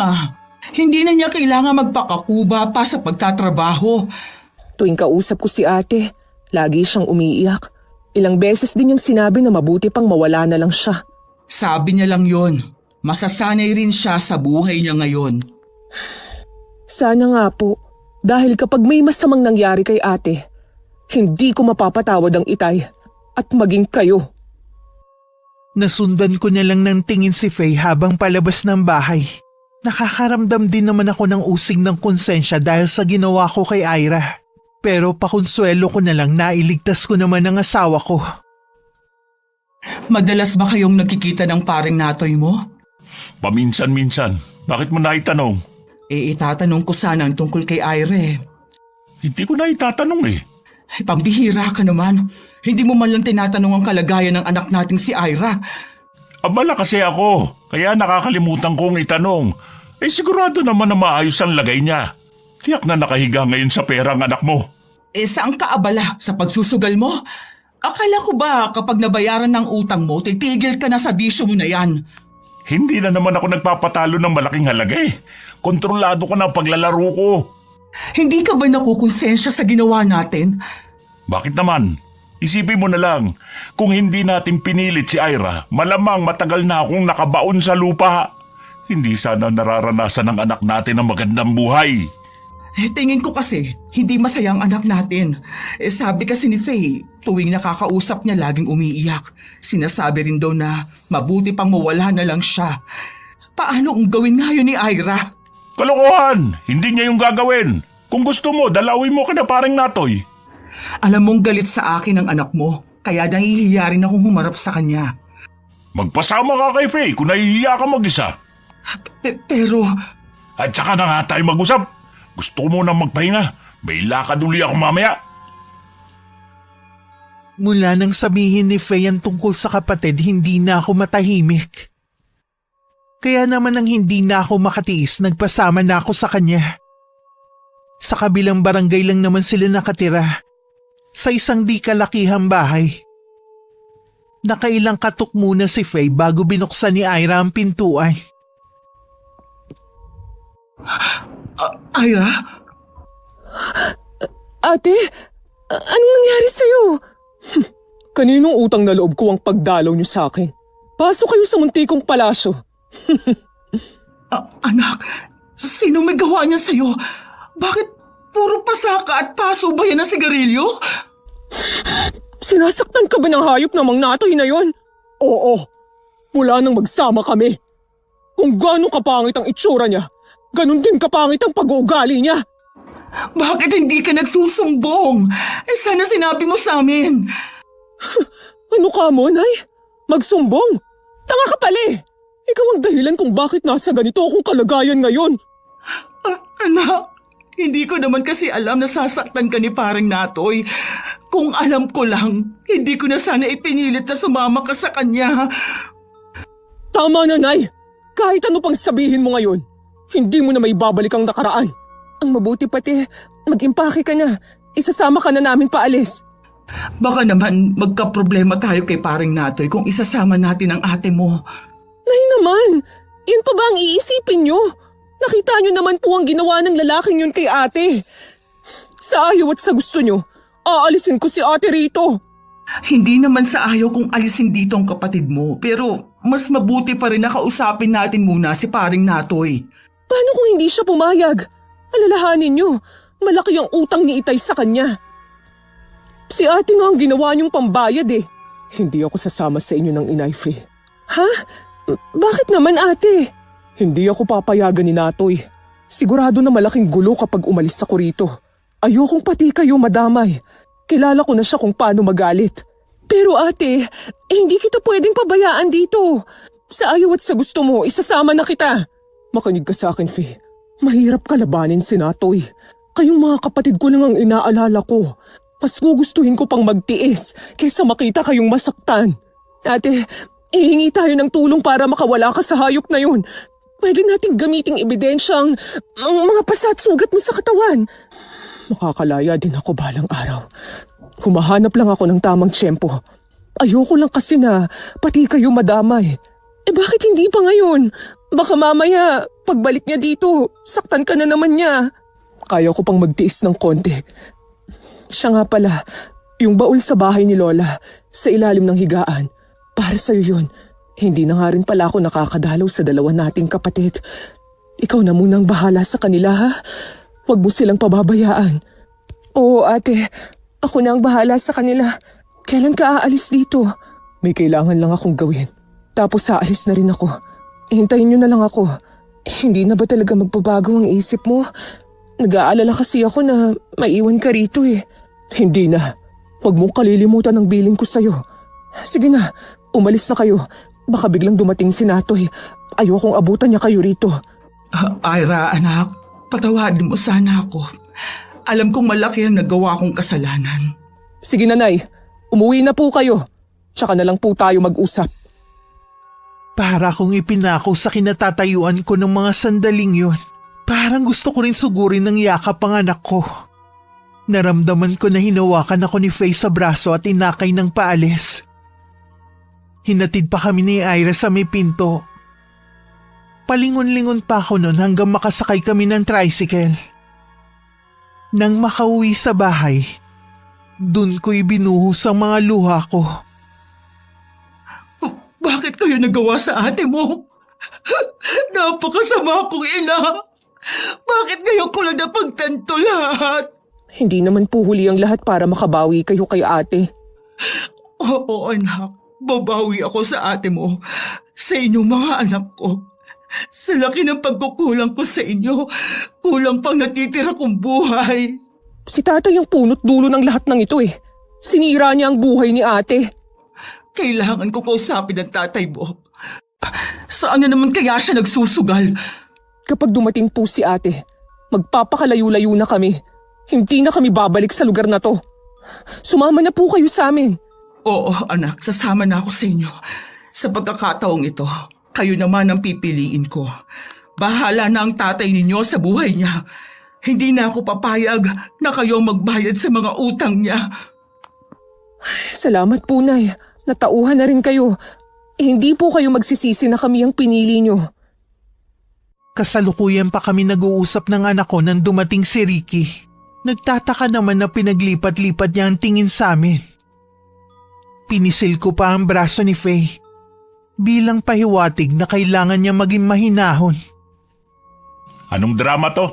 Hindi na niya kailangan magpakakuba pa sa pagtatrabaho. Tuwing kausap ko si ate, lagi siyang umiiyak. Ilang beses din niyang sinabi na mabuti pang mawala na lang siya. Sabi niya lang yon. Masasanay rin siya sa buhay niya ngayon. Sana nga po, dahil kapag may masamang nangyari kay ate, hindi ko mapapatawad ang itay at maging kayo. Nasundan ko na lang ng tingin si Faye habang palabas ng bahay. Nakakaramdam din naman ako ng usig ng konsensya dahil sa ginawa ko kay Ira. Pero pakonsuelo ko na lang na iligtas ko naman ang asawa ko. Madalas ba kayong nagkikita ng paring natoy mo? Paminsan-minsan. Bakit mo naitanong? Itatanong ko sana ang tungkol kay Ira Hindi ko na itatanong eh. Pambihira ka naman. Hindi mo man lang tinatanong ang kalagayan ng anak nating si Ira. Abala kasi ako, kaya nakakalimutan kong itanong. Sigurado naman na maayos ang lagay niya. Tiyak na nakahiga ngayon sa pera ang anak mo. Saan ka abala? Sa pagsusugal mo? Akala ko ba kapag nabayaran ng utang mo, titigil ka na sa bisyo mo na yan? Hindi na naman ako nagpapatalo ng malaking halaga eh. Kontrolado ko na ang paglalaro ko. Hindi ka ba nakukonsensya sa ginawa natin? Bakit naman? Isipin mo na lang, kung hindi natin pinilit si Ira, malamang matagal na akong nakabaon sa lupa. Hindi sana nararanasan ng anak natin ang magandang buhay. Tingin ko kasi, hindi masaya ang anak natin. Sabi kasi ni Faye, tuwing nakakausap niya laging umiiyak. Sinasabi rin daw na mabuti pang mawala na lang siya. Paano kung gawin nga yun ni Ira? Kalokohan! Hindi niya yung gagawin. Kung gusto mo, dalawin mo ka na paring natoy. Alam mong galit sa akin ang anak mo, kaya nahihiya rin akong humarap sa kanya. Magpasama ka kay Faye kung nahihiya ka mag-isa. Pero... At saka na nga tayo mag-usap. Gusto ko munang magpahinga. May lakad uli ako mamaya. Mula nang sabihin ni Faye ang tungkol sa kapatid, hindi na ako matahimik. Kaya naman nang hindi na ako makatiis, nagpasama na ako sa kanya. Sa kabilang barangay lang naman sila nakatira. Sa isang di kalakihang bahay. Nakailang katok muna si Faye bago binuksan ni Ira ang pintuan. Ira? Ate, anong nangyari sa'yo? Kaninong utang na loob ko ang pagdalaw niyo sa akin? Pasok kayo sa muntikong palasyo. Anak, sino may gawa niya sa'yo? Bakit puro pasaka at paso ba yan ng sigarilyo? Sinasaktan ka ba ng hayop namang natoy na yon? Oo, mula nang magsama kami. Kung gaano kapangit ang itsura niya, ganun din kapangit ang pag-uugali niya. Bakit hindi ka nagsusumbong? Sana sinabi mo sa amin. Ano ka mo, Nay? Magsumbong? Tanga ka pala eh! Ikaw ang dahilan kung bakit nasa ganito akong kalagayan ngayon. Anak, hindi ko naman kasi alam na sasaktan ka ni parang Natoy. Kung alam ko lang, hindi ko na sana ipinilit na sumama ka sa kanya. Tama na, Nay! Kahit ano pang sabihin mo ngayon, hindi mo na may babalik ang nakaraan. Ang mabuti pati, mag-impake ka na. Isasama ka na namin paalis. Baka naman magka-problema tayo kay paring Natoy kung isasama natin ang ate mo. Nay naman, yun pa ba ang iisipin nyo? Nakita nyo naman po ang ginawa ng lalaking yun kay ate. Sa ayaw at sa gusto nyo, aalisin ko si ate rito. Hindi naman sa ayaw kung alisin dito ang kapatid mo, pero mas mabuti pa rin na kausapin natin muna si paring Natoy. Paano kung hindi siya pumayag? Alalahanin nyo, malaki ang utang ni Itay sa kanya. Si ate nga ang ginawa niyong pambayad eh. Hindi ako sasama sa inyo ng Inay Faye. Ha? Bakit naman ate? Hindi ako papayagan ni Natoy. Sigurado na malaking gulo kapag umalis ako rito. Ayokong pati kayo madamay. Kilala ko na siya kung paano magalit. Pero ate, hindi kita pwedeng pabayaan dito. Sa ayaw at sa gusto mo, isasama na kita. Makinig ka sa akin, Faye. Mahirap kalabanin si Natoy. Kayong mga kapatid ko lang ang inaalala ko. Mas gugustuhin ko pang magtiis kaysa makita kayong masaktan. Ate, ihingi tayo ng tulong para makawala ka sa hayop na yun. Pwede nating gamiting ebidensyang ang mga pasa at sugat mo sa katawan. Makakalaya din ako balang araw. Humahanap lang ako ng tamang tiyempo. Ayoko lang kasi na pati kayo madamay. Bakit hindi pa ngayon? Baka mamaya, pagbalik niya dito, saktan ka na naman niya. Kaya ko pang magtiis ng konti. Siya nga pala, yung baul sa bahay ni Lola, sa ilalim ng higaan. Para sa'yo yun. Hindi na nga rin pala ako nakakadalaw sa dalawa nating kapatid. Ikaw na munang bahala sa kanila, ha? Huwag mo silang pababayaan. Oo, ate. Ako na ang bahala sa kanila. Kailan ka aalis dito? May kailangan lang akong gawin. Tapos aalis na rin ako. Hintayin niyo na lang ako. Hindi na ba talaga magbabago ang isip mo? Nag-aalala kasi ako na maiwan ka rito eh. Hindi na. Huwag mong kalilimutan ang bilin ko sa'yo. Sige na, umalis na kayo. Baka biglang dumating si Natoy. Ayokong abutan niya kayo rito. Ira, anak, patawadin mo sana ako. Alam kong malaki ang nagawa kong kasalanan. Sige nanay, umuwi na po kayo. Tsaka na lang po tayo mag-usap. Para akong ipinako sa kinatatayuan ko ng mga sandaling yun. Parang gusto ko rin sugurin ng yakap ang anak ko. Naramdaman ko na hinawakan ako ni Faye sa braso at inakay ng paalis. Hinatid pa kami ni Ira sa may pinto. Palingon-lingon pa ako nun hanggang makasakay kami ng tricycle. Nang makauwi sa bahay, dun ko ibinuhos ang mga luha ko. Bakit kayo nagawa sa ate mo? Napakasama kong ina. Bakit ngayon ko lang napagtanto lahat? Hindi naman po huli ang lahat para makabawi kayo kay ate. Oo anak, babawi ako sa ate mo, sa inyong mga anak ko. Sa laki ng pagkukulang ko sa inyo, kulang pang natitira kong buhay. Si tatay ang punot dulo ng lahat ng ito eh. Sinira niya ang buhay ni ate. Kailangan ko kausapin ang tatay mo. Saan na naman kaya siya nagsusugal? Kapag dumating po si ate, magpapakalayo-layo na kami. Hindi na kami babalik sa lugar na to. Sumama na po kayo sa amin. Oo anak, sasama na ako sa inyo. Sa pagkakataong ito, kayo naman ang pipiliin ko. Bahala na ang tatay ninyo sa buhay niya. Hindi na ako papayag na kayo magbayad sa mga utang niya. Salamat po, Nay. Natauhan na rin kayo. Hindi po kayo magsisisi na kami ang pinili nyo. Kasalukuyan pa kami nag-uusap ng anak ko nang dumating si Ricky. Nagtataka naman na pinaglipat-lipat niya ang tingin sa amin. Pinisil ko pa ang braso ni Faye. Bilang pahiwatig na kailangan niya maging mahinahon. Anong drama to?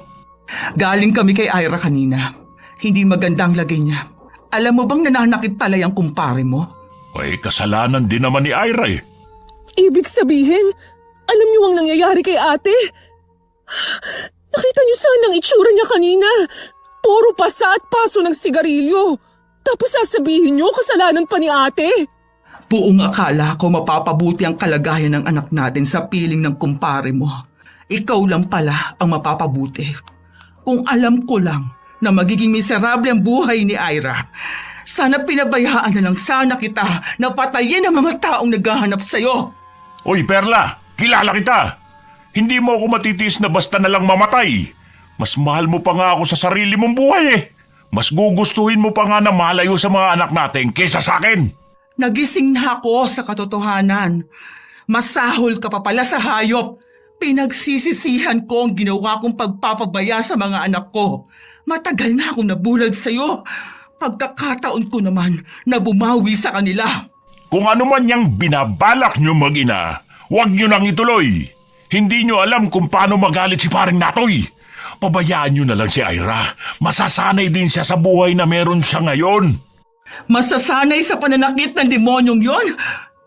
Galing kami kay Ira kanina. Hindi magandang lagay niya. Alam mo bang nananakit pala yung kumpare mo? Ay, kasalanan din naman ni Ira eh. Ibig sabihin, alam niyo ang nangyayari kay ate? Nakita niyo sana ang itsura niya kanina. Puro pasa at paso ng sigarilyo. Tapos sasabihin niyo kasalanan pa ni ate. Buong akala ko mapapabuti ang kalagayan ng anak natin sa piling ng kumpare mo. Ikaw lang pala ang mapapabuti. Kung alam ko lang na magiging miserable ang buhay ni Ira, sana pinabayaan na lang sana kita na patayin ang mga taong naghahanap sa'yo. Oy, Perla, kilala kita. Hindi mo ako matitiis na basta na lang mamatay. Mas mahal mo pa nga ako sa sarili mong buhay eh. Mas gugustuhin mo pa nga na malayo sa mga anak natin kaysa sa akin. Nagising na ako sa katotohanan. Masahol ka pa pala sa hayop. Pinagsisisihan ko ang ginawa kong pagpapabaya sa mga anak ko. Matagal na akong nabulag sa'yo. Pagkakataon ko naman na bumawi sa kanila. Kung ano man yang binabalak nyo mag-ina, huwag nyo nang ituloy. Hindi nyo alam kung paano magalit si paring Natoy. Pabayaan nyo na lang si Ira. Masasanay din siya sa buhay na meron siya ngayon. Masasanay sa pananakit ng demonyong yon?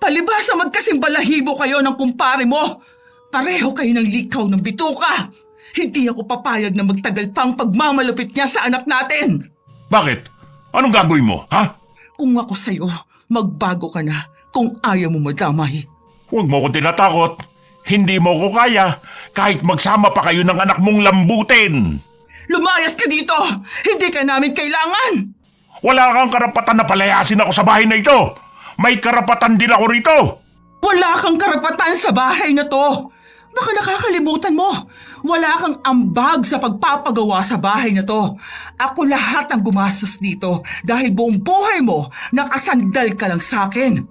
Palibhasa magkasimbalahibo kayo ng kumpare mo. Pareho kayo ng likaw ng bituka. Hindi ako papayag na magtagal pang pagmamalupit niya sa anak natin. Bakit? Anong gagawin mo, ha? Kung ako sa'yo, magbago ka na kung ayaw mo madamay. Huwag mo ko tinatakot. Hindi mo ko kaya kahit magsama pa kayo ng anak mong lambutin. Lumayas ka dito! Hindi ka namin kailangan! Wala kang karapatan na palayasin ako sa bahay na ito. May karapatan din ako rito. Wala kang karapatan sa bahay na to. Baka nakakalimutan mo. Wala kang ambag sa pagpapagawa sa bahay na to. Ako lahat ang gumastos dito dahil buong buhay mo nakasandal ka lang sa akin.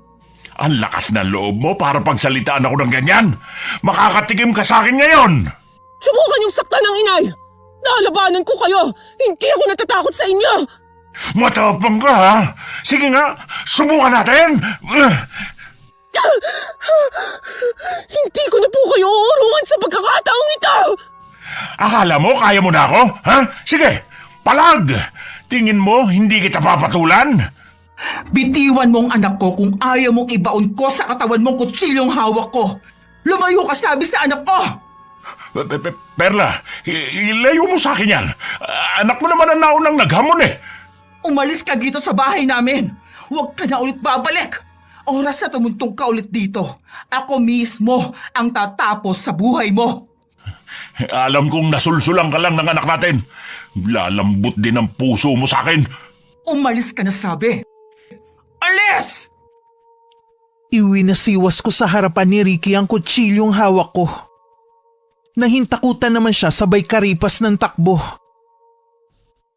Ang lakas ng loob mo para pagsalitaan ako ng ganyan. Makakatikim ka sa akin ngayon. Subukan yung saktan ng inay. Nalabanan ko kayo. Hindi ako natatakot sa inyo. Matapang ka, ha? Sige nga, subukan natin. Hindi ko na po kayo uurungan sa pagkakataong ito. Akala mo kaya mo na ako, ha? Sige, palag. Tingin mo hindi kita papatulan? Bitiwan mo ang anak ko kung ayaw mong ibaon ko sa katawan mong kutsilyong hawak ko. Lumayo ka sabi sa anak ko. Perla, ilayo mo sa akin yan. Anak mo naman ang naunang naghamon eh. Umalis ka dito sa bahay namin. Huwag ka na ulit babalik. Oras na tumuntong ka ulit dito. Ako mismo ang tatapos sa buhay mo. Alam kong nasulsulang ka lang ng anak natin. Lalambot din ang puso mo sa akin. Umalis ka na sabi. Alis! Iwinasiwas ko sa harapan ni Ricky ang kutsilyong hawak ko. Nahintakutan naman siya sabay karipas ng takbo.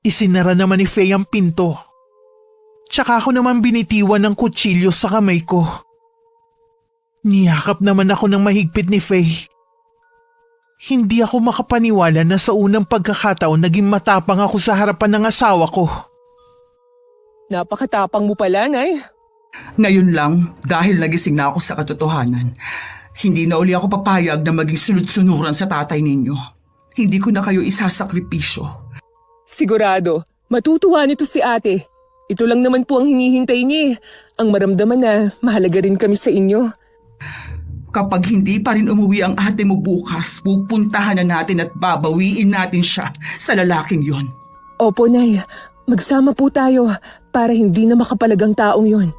Isinara naman ni Faye ang pinto. Tsaka ako naman binitiwan ng kutsilyo sa kamay ko. Niyakap naman ako ng mahigpit ni Faye. Hindi ako makapaniwala na sa unang pagkakataon naging matapang ako sa harapan ng asawa ko. Napakatapang mo pala, Nay. Ngayon lang, dahil nagising na ako sa katotohanan, hindi na uli ako papayag na maging sunod-sunuran sa tatay ninyo. Hindi ko na kayo isasakripisyo. Sigurado, matutuwa nito si ate. Ito lang naman po ang hinihintay niya eh. Ang maramdaman na mahalaga rin kami sa inyo. Kapag hindi pa rin umuwi ang ate mo bukas, pupuntahan na natin at babawiin natin siya sa lalaking yon. Opo, Nay. Magsama po tayo para hindi na makapalagang taong yon.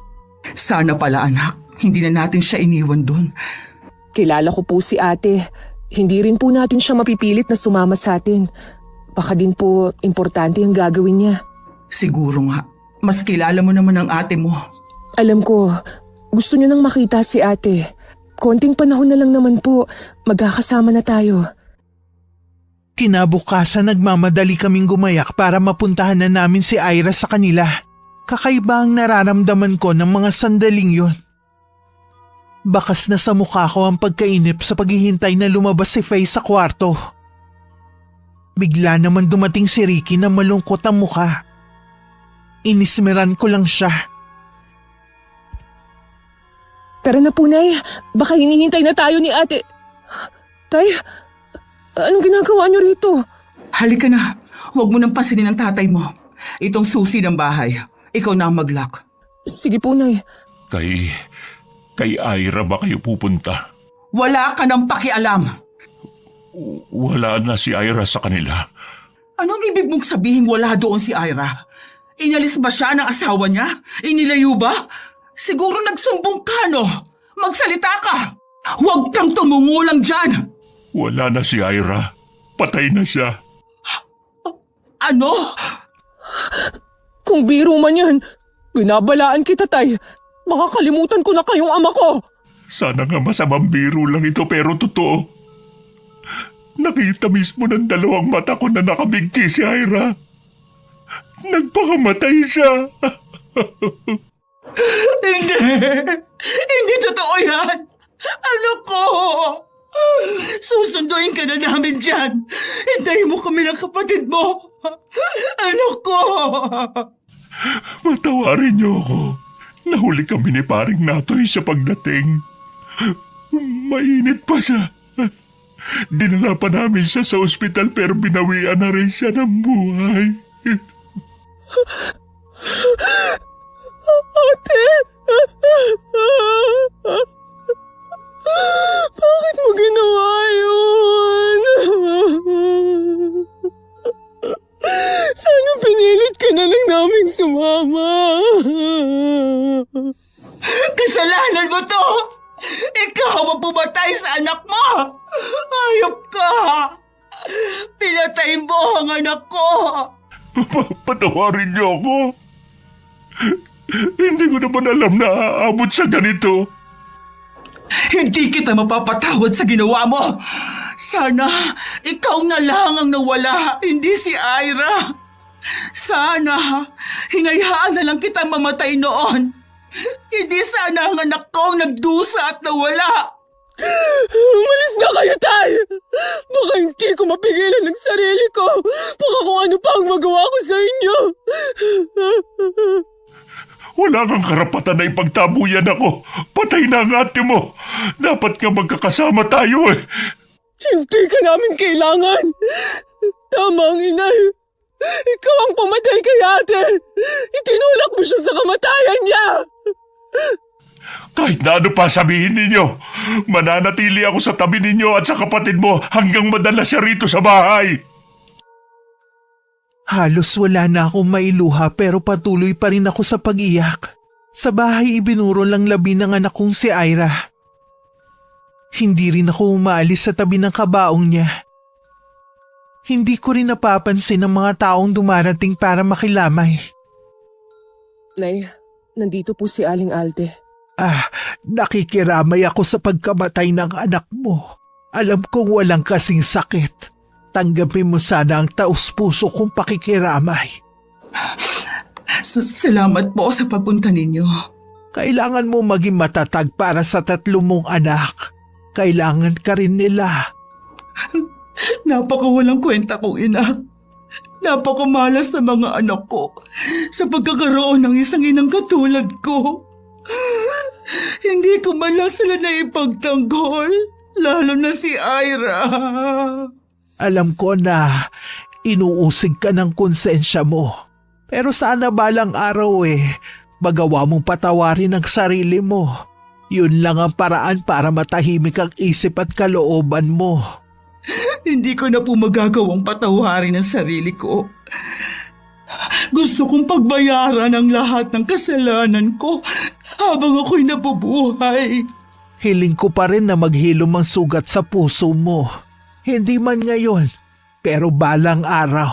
Sana pala anak, hindi na natin siya iniwan doon. Kilala ko po si ate. Hindi rin po natin siya mapipilit na sumama sa atin. Baka din po importante ang gagawin niya. Siguro nga, mas kilala mo naman ang ate mo. Alam ko, gusto niyo nang makita si ate. Konting panahon na lang naman po, magkakasama na tayo. Kinabukasan nagmamadali kaming gumayak para mapuntahan na namin si Ira sa kanila. Kakaiba ang nararamdaman ko ng mga sandaling yon. Bakas na sa mukha ko ang pagkainip sa paghihintay na lumabas si Faye sa kwarto. Bigla naman dumating si Ricky na malungkot ang mukha. Inismeran ko lang siya. Tara na po, Nay. Baka hinihintay na tayo ni ate. Tay, anong ginagawa niyo rito? Halika na, huwag mo nang pasinin ang tatay mo. Itong susi ng bahay, ikaw na ang mag-lock. Sige po, Nay. Kay Ira ba kayo pupunta? Wala ka nang pakialam. Wala na si Ira sa kanila. Anong ibig mong sabihin wala doon si Ira? Inalis ba siya ng asawa niya? Inilayo ba? Siguro nagsumbong ka, no? Magsalita ka! Huwag kang tumungulang dyan! Wala na si Ira. Patay na siya. Ano? Kung biro man yan, binabalaan kita, Tay. Makakalimutan ko na kayong ama ko. Sana nga masamang biro lang ito pero totoo. Nakita mismo ng dalawang mata ko na nakabigti si Ira. Nagpakamatay siya. Hindi! Hindi totoo yan! Ano ko? Susunduin ka na namin dyan. Hintayin mo kami ng kapatid mo. Ano ko? Patawarin niyo ako. Nahuli kami ni paring Natoy sa pagdating. Mainit pa siya. Dinala pa namin siya sa ospital pero binawian na rin siya ng buhay. Ate! Bakit mo ginawa yun? Sana pinilit ka na lang naming sumama. Kasalanan mo to! Ikaw ang pumatay sa anak mo! Ayop ka! Pinatay mo ang anak ko! Patawarin niyo ako. Hindi ko naman alam na aabot sa ganito. Hindi kita mapapatawad sa ginawa mo! Sana ikaw na lang ang nawala, hindi si Ira. Sana hinayaan na lang kita mamatay noon. Hindi sana ang anak ko ang nagdusa at nawala. Umalis na kayo, Tay! Baka hindi ko mapigilan ng sarili ko. Baka kung ano pa ang magawa ko sa inyo. Wala kang karapatan na ipagtabuyan ako. Patay na ang ate mo. Dapat nga magkakasama tayo eh. Hindi ka namin kailangan. Tama ang inay. Ikaw ang pumatay kay ate. Itinulak mo siya sa kamatayan niya. Kahit na ano pa sabihin ninyo, mananatili ako sa tabi ninyo at sa kapatid mo hanggang madala siya rito sa bahay. Halos wala na akong mailuha pero patuloy pa rin ako sa pag-iyak. Sa bahay ibinuro lang labi ng anak kong si Ira. Hindi rin ako umaalis sa tabi ng kabaong niya. Hindi ko rin napapansin ang mga taong dumarating para makilamay. Nay, nandito po si Aling Alde. Nakikiramay ako sa pagkamatay ng anak mo. Alam kong walang kasing sakit. Tanggapin mo sana ang taus-puso kong pakikiramay. Salamat po sa pagpunta ninyo. Kailangan mo maging matatag para sa 3 mong anak. Kailangan ka rin nila. Napakawalang kwenta kong ina. Napakamalas sa mga anak ko sa pagkakaroon ng isang inang katulad ko. Hindi ko man lang sila naipagtanggol, lalo na si Ira. Alam ko na inuusig ka ng konsensya mo. Pero sana balang araw magawa mong patawarin ang sarili mo. Yun lang ang paraan para matahimik ang isip at kalooban mo. Hindi ko na po magagawang patawarin ang sarili ko. Gusto kong pagbayaran ang lahat ng kasalanan ko habang ako'y nabubuhay. Hiling ko pa rin na maghilom ang sugat sa puso mo. Hindi man ngayon, pero balang araw.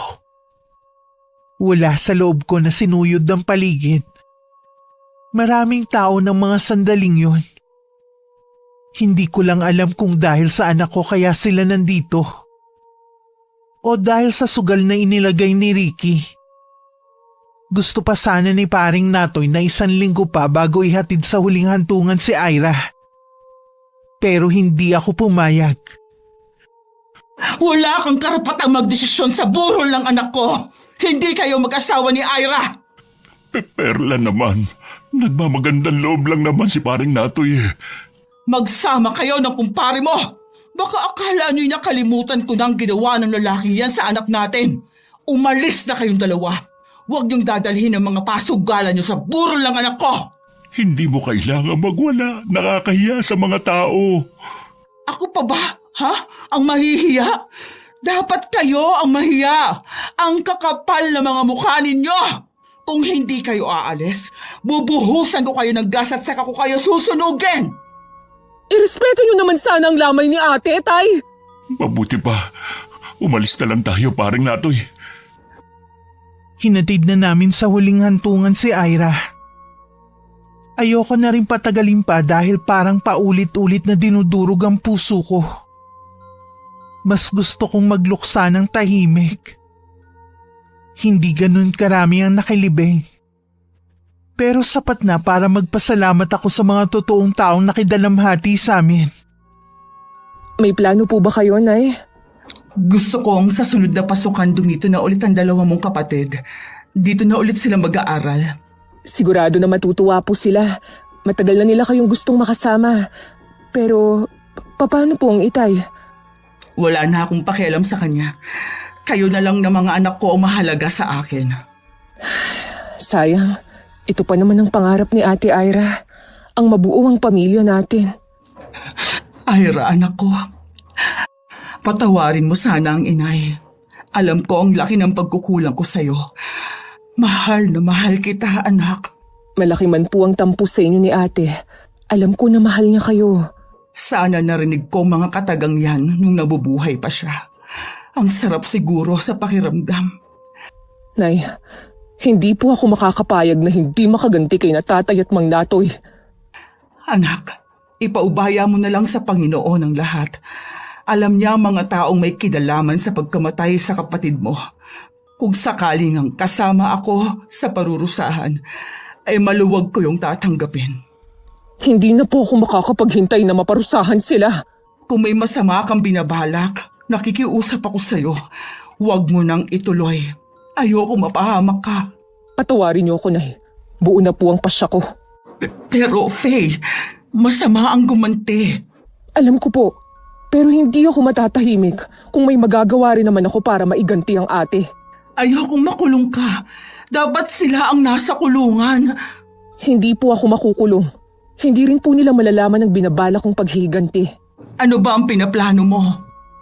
Wala sa loob ko na sinuyod ng paligid. Maraming tao ng mga sandaling yun. Hindi ko lang alam kung dahil sa anak ko kaya sila nandito. O dahil sa sugal na inilagay ni Ricky. Gusto pa sana ni paring Natoy na 1 linggo pa bago ihatid sa huling hantungan si Ira. Pero hindi ako pumayag. Wala kang karapatang magdesisyon sa burol ng anak ko. Hindi kayo mag-asawa ni Ira. Perla naman, nagmamagandang loob lang naman si paring Natoy eh. Magsama kayo ng kumpare mo. Baka akala nyo'y nakalimutan ko nang ginawa ng lalaking yan sa anak natin. Umalis na kayong dalawa. Huwag niyong dadalhin ang mga pasugalan niyo sa burol ng anak ko. Hindi mo kailangan magwala. Nakakahiya sa mga tao. Ako pa ba? Ha? Ang mahihiya? Dapat kayo ang mahiya. Ang kakapal na mga mukha ninyo! Kung hindi kayo aalis, bubuhusan ko kayo ng gas at saka ko kayo susunugin! Irespeto niyo naman sana ang lamay ni ate, tay! Mabuti pa. Umalis na lang tayo, paring Natoy. Hinatid na namin sa huling hantungan si Ira. Ayoko na rin patagalin pa dahil parang paulit-ulit na dinudurog ang puso ko. Mas gusto kong magluksa ng tahimik. Hindi ganun karami ang nakilibing. Pero sapat na para magpasalamat ako sa mga totoong taong nakidalamhati sa amin. May plano po ba kayo, Nay? Gusto kong sa sunod na pasukan dumito na ulit ang dalawa mong kapatid. Dito na ulit sila mag-aaral. Sigurado na matutuwa po sila. Matagal na nila kayong gustong makasama. Pero, paano po ang itay? Wala na akong pakialam sa kanya. Kayo na lang na mga anak ko ang mahalaga sa akin. Sayang, ito pa naman ang pangarap ni Ate Ira. Ang mabuo ang pamilya natin. Ira, anak ko. Patawarin mo sana ang inay. Alam ko ang laki ng pagkukulang ko sa'yo. Mahal na mahal kita, anak. Malaki man po ang tampo sa inyo ni ate. Alam ko na mahal niya kayo. Sana narinig ko mga katagang yan nung nabubuhay pa siya. Ang sarap siguro sa pakiramdam. Nay, hindi po ako makakapayag na hindi makaganti kay na tatay at mang Natoy. Anak, ipaubaya mo na lang sa Panginoon ang lahat. Alam niya ang mga taong may kinalaman sa pagkamatay sa kapatid mo. Kung sakaling ang kasama ako sa parurusahan, ay maluwag ko yung tatanggapin. Hindi na po ako makakapaghintay na maparusahan sila. Kung may masama kang binabalak, nakikiusap ako sa'yo. Huwag mo nang ituloy. Ayoko mapahamak ka. Patawarin niyo ako, Nay. Buo na po ang pasya ko. Pero, Faye, masama ang gumanti. Alam ko po, pero hindi ako matatahimik kung may magagawa rin naman ako para maiganti ang ate. Ayokong makulong ka. Dapat sila ang nasa kulungan. Hindi po ako makukulong. Hindi rin po nila malalaman ang binabala kong paghihiganti. Ano ba ang pinaplano mo?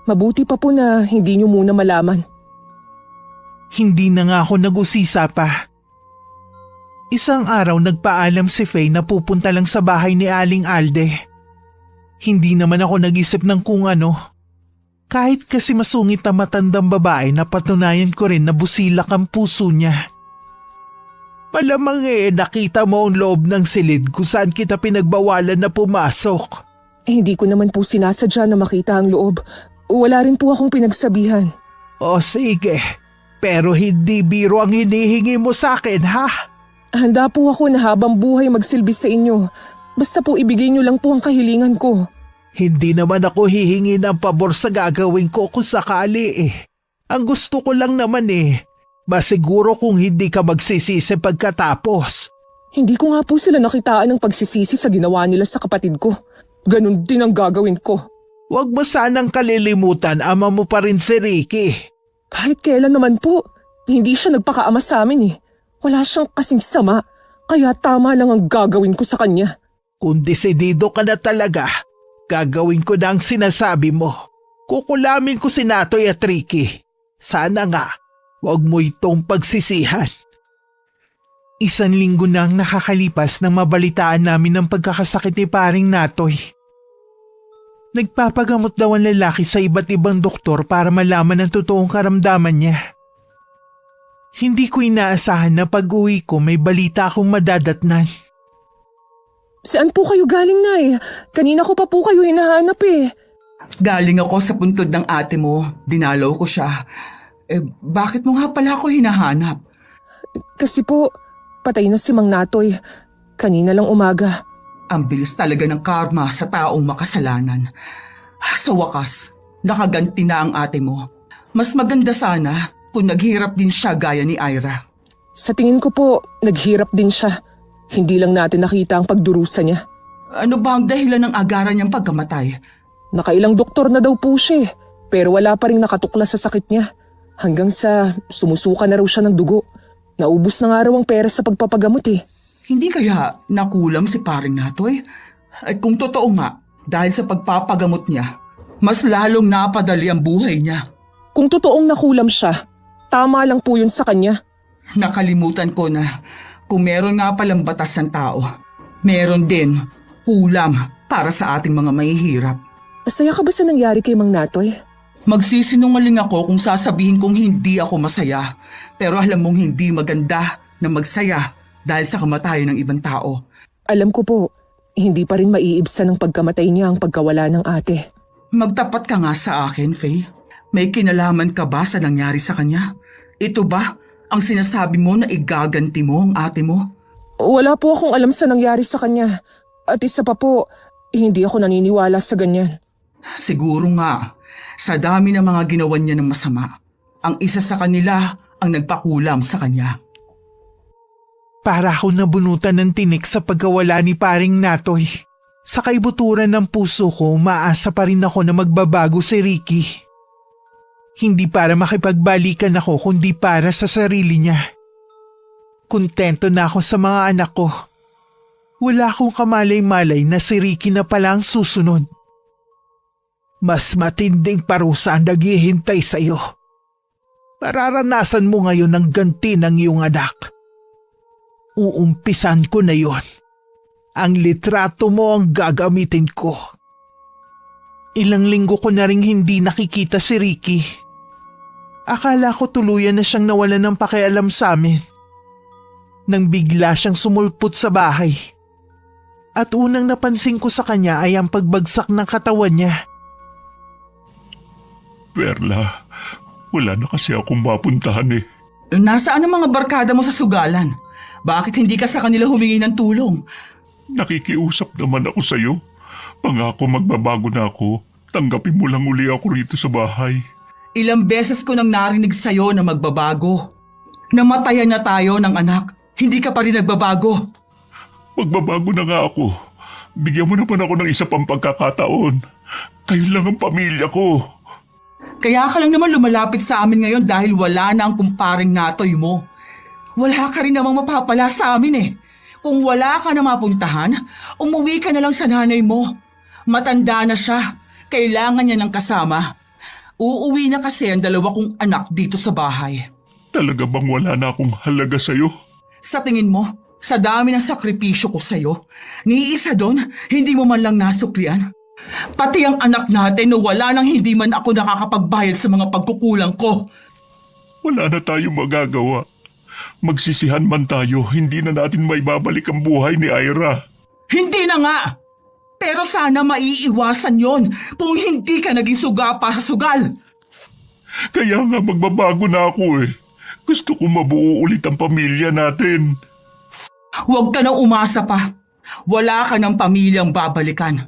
Mabuti pa po na hindi niyo muna malaman. Hindi na nga ako nag-usisa pa. Isang araw nagpaalam si Faye na pupunta lang sa bahay ni Aling Alde. Hindi naman ako nag-isip ng kung ano. Kahit kasi masungit na matandang babae na patunayan ko rin na busilak ang puso niya. Malamang nakita mo ang loob ng silid kung saan kita pinagbawalan na pumasok. Hindi ko naman po sinasadya na makita ang loob. Wala rin po akong pinagsabihan. O sige, pero hindi biro ang hinihingi mo sa akin, ha? Handa po ako na habang buhay magsilbi sa inyo. Basta po ibigay niyo lang po ang kahilingan ko. Hindi naman ako hihingi ng pabor sa gagawin ko kung sakali Ang gusto ko lang naman masiguro kung hindi ka magsisisi pagkatapos. Hindi ko nga po sila nakitaan ng pagsisisi sa ginawa nila sa kapatid ko. Ganon din ang gagawin ko. Huwag mo sanang kalilimutan, ama mo pa rin si Ricky. Kahit kailan naman po, hindi siya nagpakaama sa amin Wala siyang kasing sama, kaya tama lang ang gagawin ko sa kanya. Kung desidido ka na talaga, gagawin ko na ang sinasabi mo. Kukulamin ko si Natoy at Ricky. Sana nga, huwag mo itong pagsisihan. 1 linggo na ang nakakalipas nang mabalitaan namin ng pagkakasakit ni paring Natoy. Nagpapagamot daw ang lalaki sa iba't ibang doktor para malaman ang totoong karamdaman niya. Hindi ko inaasahan na pag-uwi ko may balita akong madadatnan. Saan po kayo galing, Nay? Kanina ko pa po kayo hinahanap Galing ako sa puntod ng ate mo. Dinalaw ko siya. Bakit mo nga pala ako hinahanap? Kasi po, patay na si Mang Natoy. Kanina lang umaga. Ang bilis talaga ng karma sa taong makasalanan. Sa wakas, nakaganti na ang ate mo. Mas maganda sana kung naghirap din siya gaya ni Ira. Sa tingin ko po, naghirap din siya. Hindi lang natin nakita ang pagdurusa niya. Ano ba ang dahilan ng agaran niyang pagkamatay? Nakailang doktor na daw po siya pero wala pa rin nakatuklas sa sakit niya. Hanggang sa sumusuka na raw siya ng dugo. Naubos na nga raw ang pera sa pagpapagamot Hindi kaya nakulam si paring Natoy? At kung totoo nga, dahil sa pagpapagamot niya, mas lalong napadali ang buhay niya. Kung totoong nakulam siya, Tama lang po yun sa kanya. Nakalimutan ko na kung meron nga palang batas ng tao, meron din kulam para sa ating mga mahihirap. Masaya ka ba sa nangyari kay Mang Natoy? Magsisinungaling ako kung sasabihin kong hindi ako masaya. Pero alam mong hindi maganda na magsaya dahil sa kamatayan ng ibang tao. Alam ko po, hindi pa rin maiibsan ng pagkamatay niya ang pagkawala ng ate. Magtapat ka nga sa akin, Faye. May kinalaman ka ba sa nangyari sa kanya? Ito ba ang sinasabi mo na igaganti mo ang ate mo? Wala po akong alam sa nangyari sa kanya. At isa pa po, hindi ako naniniwala sa ganyan. Siguro nga, sa dami ng mga ginawa niya ng masama, ang isa sa kanila ang nagpakulam sa kanya. Para akong nabunutan ng tinik sa pagkawala ni paring Natoy. Sa kaibuturan ng puso ko, umaasa pa rin ako na magbabago si Ricky. Hindi para makipagbalikan ako kundi para sa sarili niya. Kontento na ako sa mga anak ko. Wala akong kamalay-malay na si Ricky na pala ang susunod. Mas matinding parusa ang naghihintay sa iyo. Mararanasan mo ngayon ang ganti ng iyong anak. Uumpisan ko na yon. Ang litrato mo ang gagamitin ko. Ilang linggo ko na ring hindi nakikita si Ricky. Akala ko tuluyan na siyang nawalan ng pakialam sa amin. Nang bigla siyang sumulpot sa bahay. At unang napansin ko sa kanya ay ang pagbagsak ng katawan niya. Perla, wala na kasi akong mapuntahan eh. Nasaan ang mga barkada mo sa sugalan? Bakit hindi ka sa kanila humingi ng tulong? Nakikiusap naman ako sa'yo. Pangako magbabago na ako. Tanggapin mo lang uli ako rito sa bahay. Ilang beses ko nang narinig sa'yo na magbabago. Namatayan na tayo ng anak. Hindi ka pa rin nagbabago. Magbabago na nga ako. Bigyan mo naman ako ng isa pang pagkakataon. Kayo lang ang pamilya ko. Kaya ka lang naman lumalapit sa amin ngayon dahil wala na ang kumparing Natoy mo. Wala ka rin namang mapapala sa amin eh. Kung wala ka na mapuntahan, umuwi ka na lang sa nanay mo. Matanda na siya. Kailangan niya ng kasama. Uuwi na kasi ang dalawa kong anak dito sa bahay. Talaga bang wala na akong halaga sa'yo? Sa tingin mo, sa dami ng sakripisyo ko sa'yo, ni isa doon, hindi mo man lang nasuklian. Pati ang anak natin na wala nang hindi man ako nakakapagbayad sa mga pagkukulang ko. Wala na tayong magagawa. Magsisihan man tayo, hindi na natin maibabalik ang buhay ni Ira. Hindi na nga! Pero sana maiiwasan yon kung hindi ka naging suga para sugal. Kaya nga magbabago na ako eh. Gusto ko mabuo ulit ang pamilya natin. Huwag ka nang umasa pa. Wala ka ng pamilyang babalikan.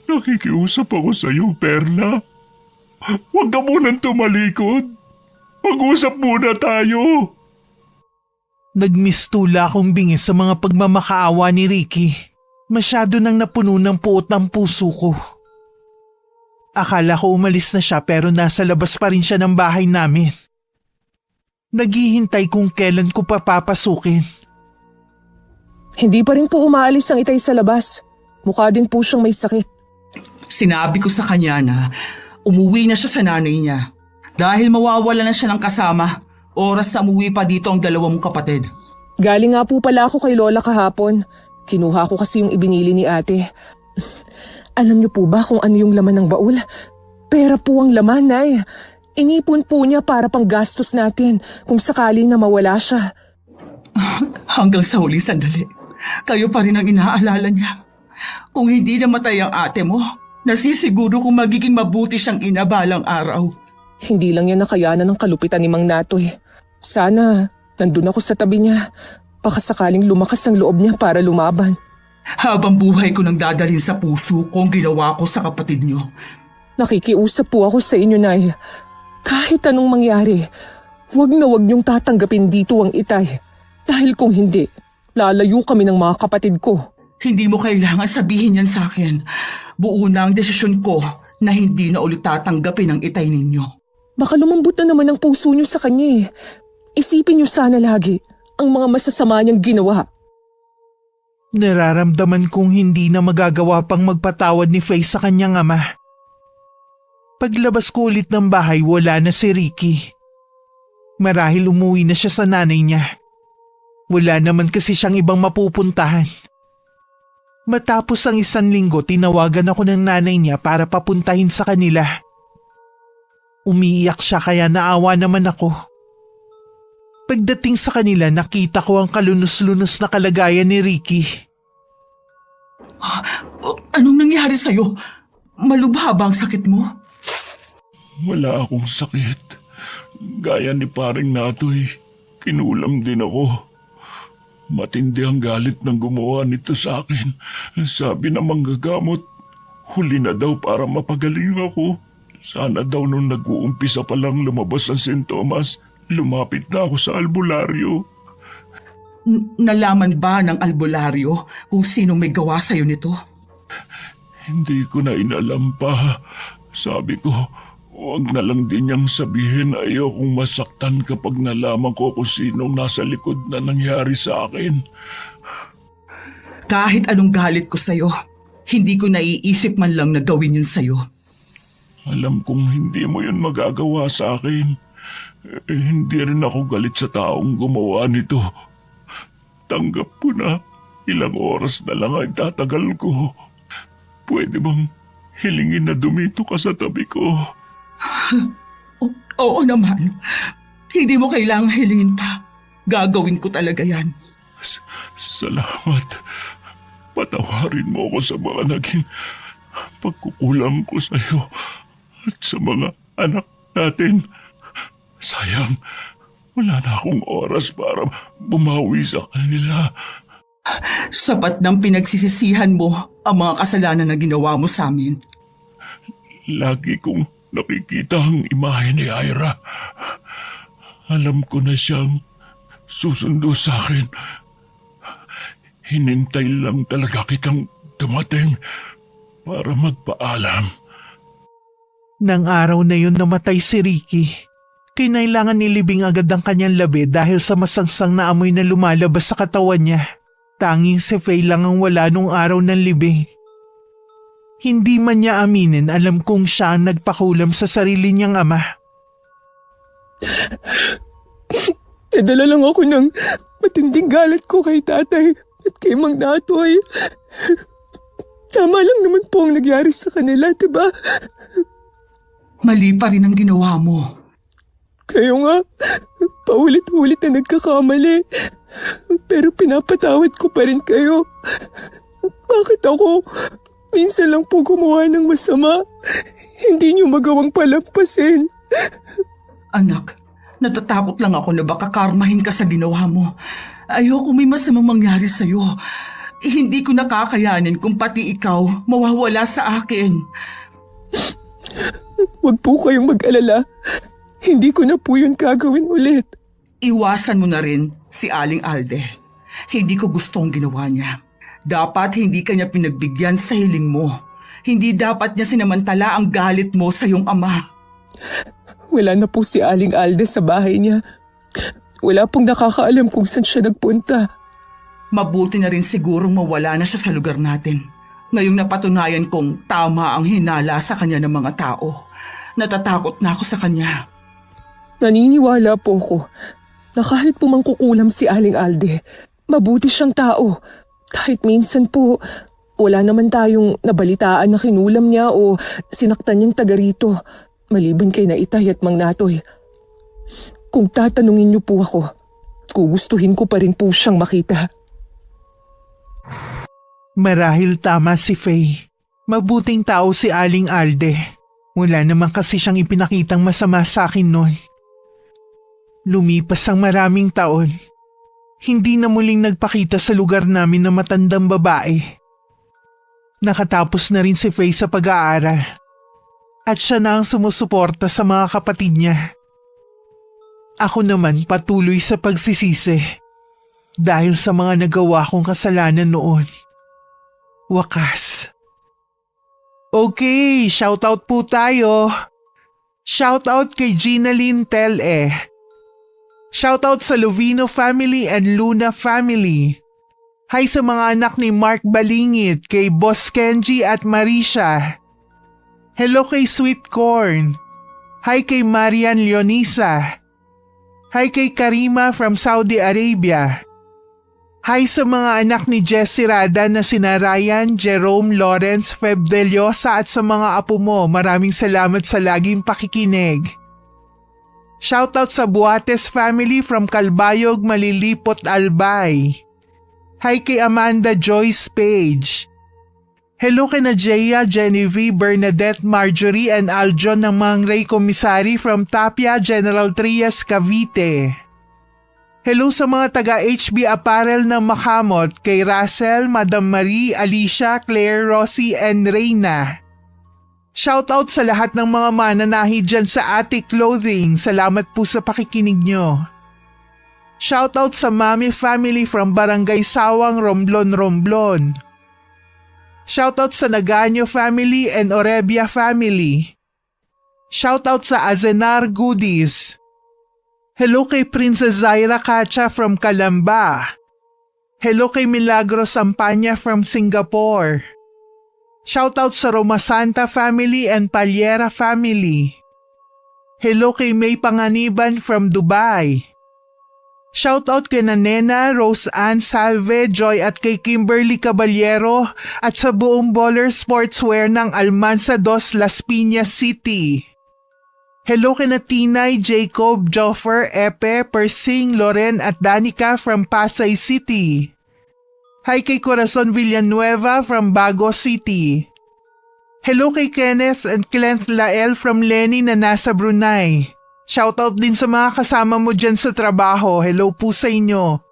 Nakikiusap ako sa iyo, Perla. Huwag ka munang tumalikod. Mag-usap muna tayo. Nagmistula akong bingis sa mga pagmamakaawa ni Ricky. Masyado nang napuno ng puot ang puso ko. Akala ko umalis na siya pero nasa labas pa rin siya ng bahay namin. Naghihintay kung kailan ko papapasukin. Hindi pa rin po umaalis ang itay sa labas. Mukha din po siyang may sakit. Sinabi ko sa kanya na umuwi na siya sa nanay niya. Dahil mawawala na siya ng kasama, oras na umuwi pa dito ang dalawa mong kapatid. Galing nga po pala ako kay Lola kahapon. Kinuha ko kasi yung ibinili ni ate. Alam niyo po ba kung ano yung laman ng baul? Pera po ang laman, Nay. Inipon po niya para pang gastos natin kung sakali na mawala siya. Hanggang sa huli sandali, kayo pa rin ang inaalala niya. Kung hindi namatay ang ate mo, nasisiguro kung magiging mabuti siyang ina balang araw. Hindi lang yan nakayanan ng kalupitan ni Mang Natoy. Sana, nandun ako sa tabi niya. Baka sakaling lumakas ang loob niya para lumaban. Habang buhay ko nang dadalhin sa puso ko ang ginawa ko sa kapatid niyo. Nakikiusap po ako sa inyo, Nay. Kahit anong mangyari, wag na wag niyong tatanggapin dito ang itay. Dahil kung hindi, lalayo kami ng mga kapatid ko. Hindi mo kailangan sabihin yan sa akin. Buo na ang desisyon ko na hindi na ulit tatanggapin ang itay ninyo. Baka lumambot na naman ang puso niyo sa kanya eh. Isipin niyo sana lagi ang mga masasama niyang ginawa. Nararamdaman kong hindi na magagawa pang magpatawad ni Faye sa kanyang ama. Paglabas ko ulit ng bahay, wala na si Ricky. Marahil umuwi na siya sa nanay niya. Wala naman kasi siyang ibang mapupuntahan. Matapos ang 1 linggo, tinawagan ako ng nanay niya para papuntahin sa kanila. Umiiyak siya kaya naawa naman ako. Pagdating sa kanila, nakita ko ang kalunos-lunos na kalagayan ni Ricky. Anong nangyari sa'yo? Malubha ba ang sakit mo? Wala akong sakit. Gaya ni paring Natoy, kinulam din ako. Matindi ang galit ng gumawa nito sa akin. Sabi ng manggagamot, huli na daw para mapagaling ako. Sana daw nung nag-uumpisa pa lang lumabas ang sintomas, lumapit na ako sa albularyo. Nalaman ba ng albularyo kung sinong may gawa sa'yo nito? Hindi ko na inalam pa. Sabi ko, huwag na lang din niyang sabihin na ayokong masaktan kapag nalaman ko kung sinong nasa likod na nangyari sa akin. Kahit anong galit ko sa'yo, hindi ko naiisip man lang na gawin yun sa'yo. Alam kong hindi mo yun magagawa sa akin. Hindi rin ako galit sa taong gumawa nito. Tanggap ko na ilang oras na lang ay tatagal ko. Pwede bang hilingin na dumito ka sa tabi ko? Oo naman. Hindi mo kailangang hilingin pa. Gagawin ko talaga yan. Salamat. Patawarin mo ako sa mga naging pagkukulang ko sa iyo at sa mga anak natin. Sayang, wala na akong oras para bumawi sa kanila. Sapat ng pinagsisisihan mo ang mga kasalanan na ginawa mo sa amin. Lagi kong nakikita ang imahe ni Ira. Alam ko na siyang susundo sa akin. Hinintay lang talaga kitang dumating para magpaalam. Nang araw na yun namatay si Ricky. Kinailangan nilibing agad ang kanyang labi dahil sa masangsang na amoy na lumalabas sa katawan niya. Tanging si Faye lang ang wala nung araw ng libing. Hindi man niya aminin, alam kong siya ang nagpakulam sa sarili niyang ama. Nadala lang ako ng matinding galit ko kay tatay at kay Mang Natoy. Tama lang naman po ang nangyari sa kanila, diba? Mali pa rin ang ginawa mo. Kayo nga, paulit-ulit na nagkakamali. Pero pinapatawad ko pa rin kayo. Bakit ako? Minsan lang po gumawa ng masama. Hindi niyo magawang palampasin. Anak, natatakot lang ako na baka karmahin ka sa ginawa mo. Ayoko may masamang mangyari sa'yo. Hindi ko nakakayanin kung pati ikaw mawawala sa akin. Huwag po kayong mag-alala. Hindi ko na po yun gagawin ulit. Iwasan mo na rin si Aling Alde. Hindi ko gusto ang ginawa niya. Dapat hindi kanya pinagbigyan sa hiling mo. Hindi dapat niya sinamantala ang galit mo sa iyong ama. Wala na po si Aling Alde sa bahay niya. Wala pong nakakaalam kung saan siya nagpunta. Mabuti na rin sigurong mawala na siya sa lugar natin. Ngayong napatunayan kong tama ang hinala sa kanya ng mga tao. Natatakot na ako sa kanya. Naniniwala po ako na kahit po mangkukulam si Aling Alde, mabuti siyang tao. Kahit minsan po, wala naman tayong nabalitaan na kinulam niya o sinaktan niyang taga rito, maliban kay Naitay at Mang Natoy. Kung tatanungin niyo po ako, gugustuhin ko pa rin po siyang makita. Marahil tama si Faye. Mabuting tao si Aling Alde. Wala naman kasi siyang ipinakitang masama sa akin noon. Lumipas ang maraming taon. Hindi na muling nagpakita sa lugar namin na matandang babae. Nakatapos na rin si Faye sa pag-aaral. At siya na ang sumusuporta sa mga kapatid niya. Ako naman patuloy sa pagsisisi. Dahil sa mga nagawa kong kasalanan noon. Wakas. Okay, shoutout po tayo. Shoutout kay Gina Lynn Tel-E. Shoutout sa Lovino family and Luna family. Hi sa mga anak ni Mark Balingit, kay Boss Kenji at Marisha. Hello kay Sweet Corn. Hi kay Marian Leonisa. Hi kay Karima from Saudi Arabia. Hi sa mga anak ni Jessie Rada na sina Ryan, Jerome, Lawrence, Feb Deliosa at sa mga apo mo. Maraming salamat sa laging pakikinig. Shoutout sa Buates family from Calbayog, Malilipot, Albay. Hi kay Amanda Joyce Page. Hello kay Najea, Genevieve, Bernadette, Marjorie and Aljon ng Mangray Commissary from Tapia, General Trias, Cavite. Hello sa mga taga-HB Apparel ng Makamot kay Russell, Madam Marie, Alicia, Claire, Rosie and Reyna. Shoutout sa lahat ng mga mananahi dyan sa Attic Clothing. Salamat po sa pakikinig nyo. Shoutout sa Mami family from Barangay Sawang, Romblon, Romblon. Shoutout sa Nagaño family and Orebia family. Shoutout sa Azenar Goodies. Hello kay Princess Zaira Cacha from Calamba. Hello kay Milagros Sampanya from Singapore. Shoutout sa Roma Santa family and Palyera family. Hello kay May Panganiban from Dubai. Shoutout kay Nena, Rose Ann Salve, Joy at kay Kimberly Caballero at sa buong Baller Sportswear ng Almansa Dos Las Piñas City. Hello kay Tinay, Jacob, Joffer, Epe, Persing, Loren at Danica from Pasay City. Hi kay Corazon Villanueva from Bago City. Hello kay Kenneth and Clent Lael from Lenny na nasa Brunei. Shoutout din sa mga kasama mo dyan sa trabaho. Hello po sa inyo.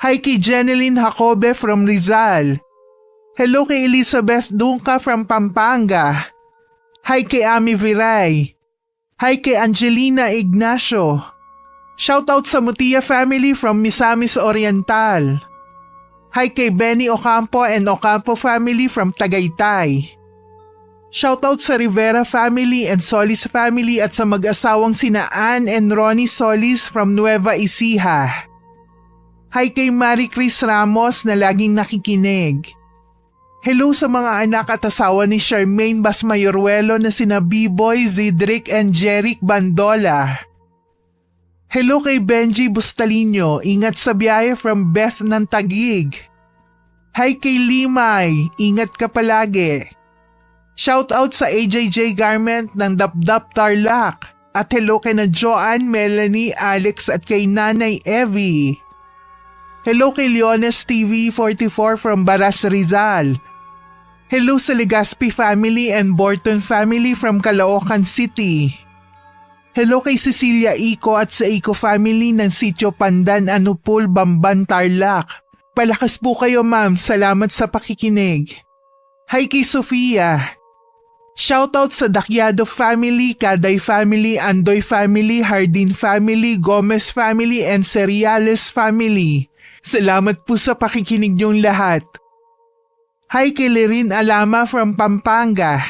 Hi kay Jeneline Jacobe from Rizal. Hello kay Elizabeth Dunca from Pampanga. Hi kay Ami Viray. Hi kay Angelina Ignacio. Shoutout sa Mutia family from Misamis Oriental. Hi kay Benny Ocampo and Ocampo family from Tagaytay. Shoutout sa Rivera family and Solis family at sa mag-asawang sina Ann and Ronnie Solis from Nueva Ecija. Hi kay Marie Chris Ramos na laging nakikinig. Hello sa mga anak at asawa ni Charmaine Basmayoruelo na sina B-Boy, Zidrick and Jeric Bandola. Hello kay Benji Bustalino, ingat sa biyahe from Beth ng Taguig. Hi kay Limay, ingat ka palagi. Shoutout sa AJJ Garment ng Dapdap Tarlac at hello kay na Joanne, Melanie, Alex at kay Nanay Evie. Hello kay Leones TV 44 from Baras Rizal. Hello sa Legaspi family and Borton family from Caloocan City. Hello kay Cecilia Ico at sa Ico family ng Sitio Pandan, Anupul, Bamban, Tarlac. Palakas po kayo ma'am, salamat sa pakikinig. Hi kay Sofia. Shoutout sa Dakyado family, Kaday family, Andoy family, Hardin family, Gomez family and Seriales family. Salamat po sa pakikinig niyong lahat. Hi kay Lirin Alama from Pampanga.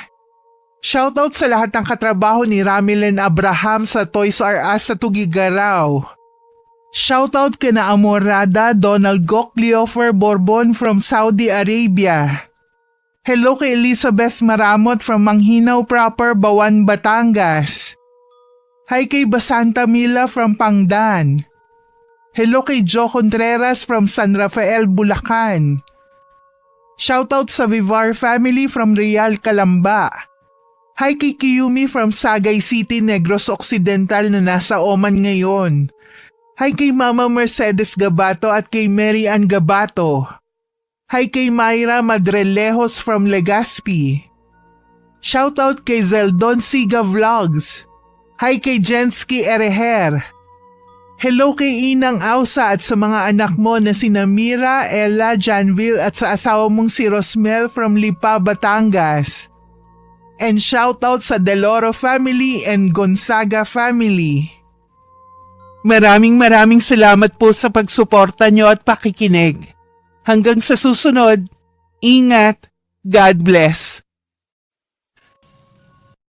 Shoutout sa lahat ng katrabaho ni Ramilen Abraham sa Toys R Us sa Tugigaraw. Shoutout kay na Amorada Donald Gok Leofer Bourbon from Saudi Arabia. Hello kay Elizabeth Maramot from Manghinaw Proper, Bawan, Batangas. Hi kay Basanta Mila from Pangdan. Hello kay Joe Contreras from San Rafael, Bulacan. Shoutout sa Vivar family from Real, Calamba. Hi kay Kiyumi from Sagay City, Negros Occidental na nasa Oman ngayon. Hi kay Mama Mercedes Gabato at kay Mary Ann Gabato. Hi kay Myra Madrelejos from Legazpi. Shoutout kay Zeldon Siga Vlogs. Hi kay Jensky Ereher. Hello kay Inang Ausa at sa mga anak mo na sina Mira, Ella, Janville at sa asawa mong si Rosmel from Lipa, Batangas. And shoutout sa Deloro family and Gonzaga family. Maraming salamat po sa pagsuporta nyo at pakikinig. Hanggang sa susunod, ingat, God bless.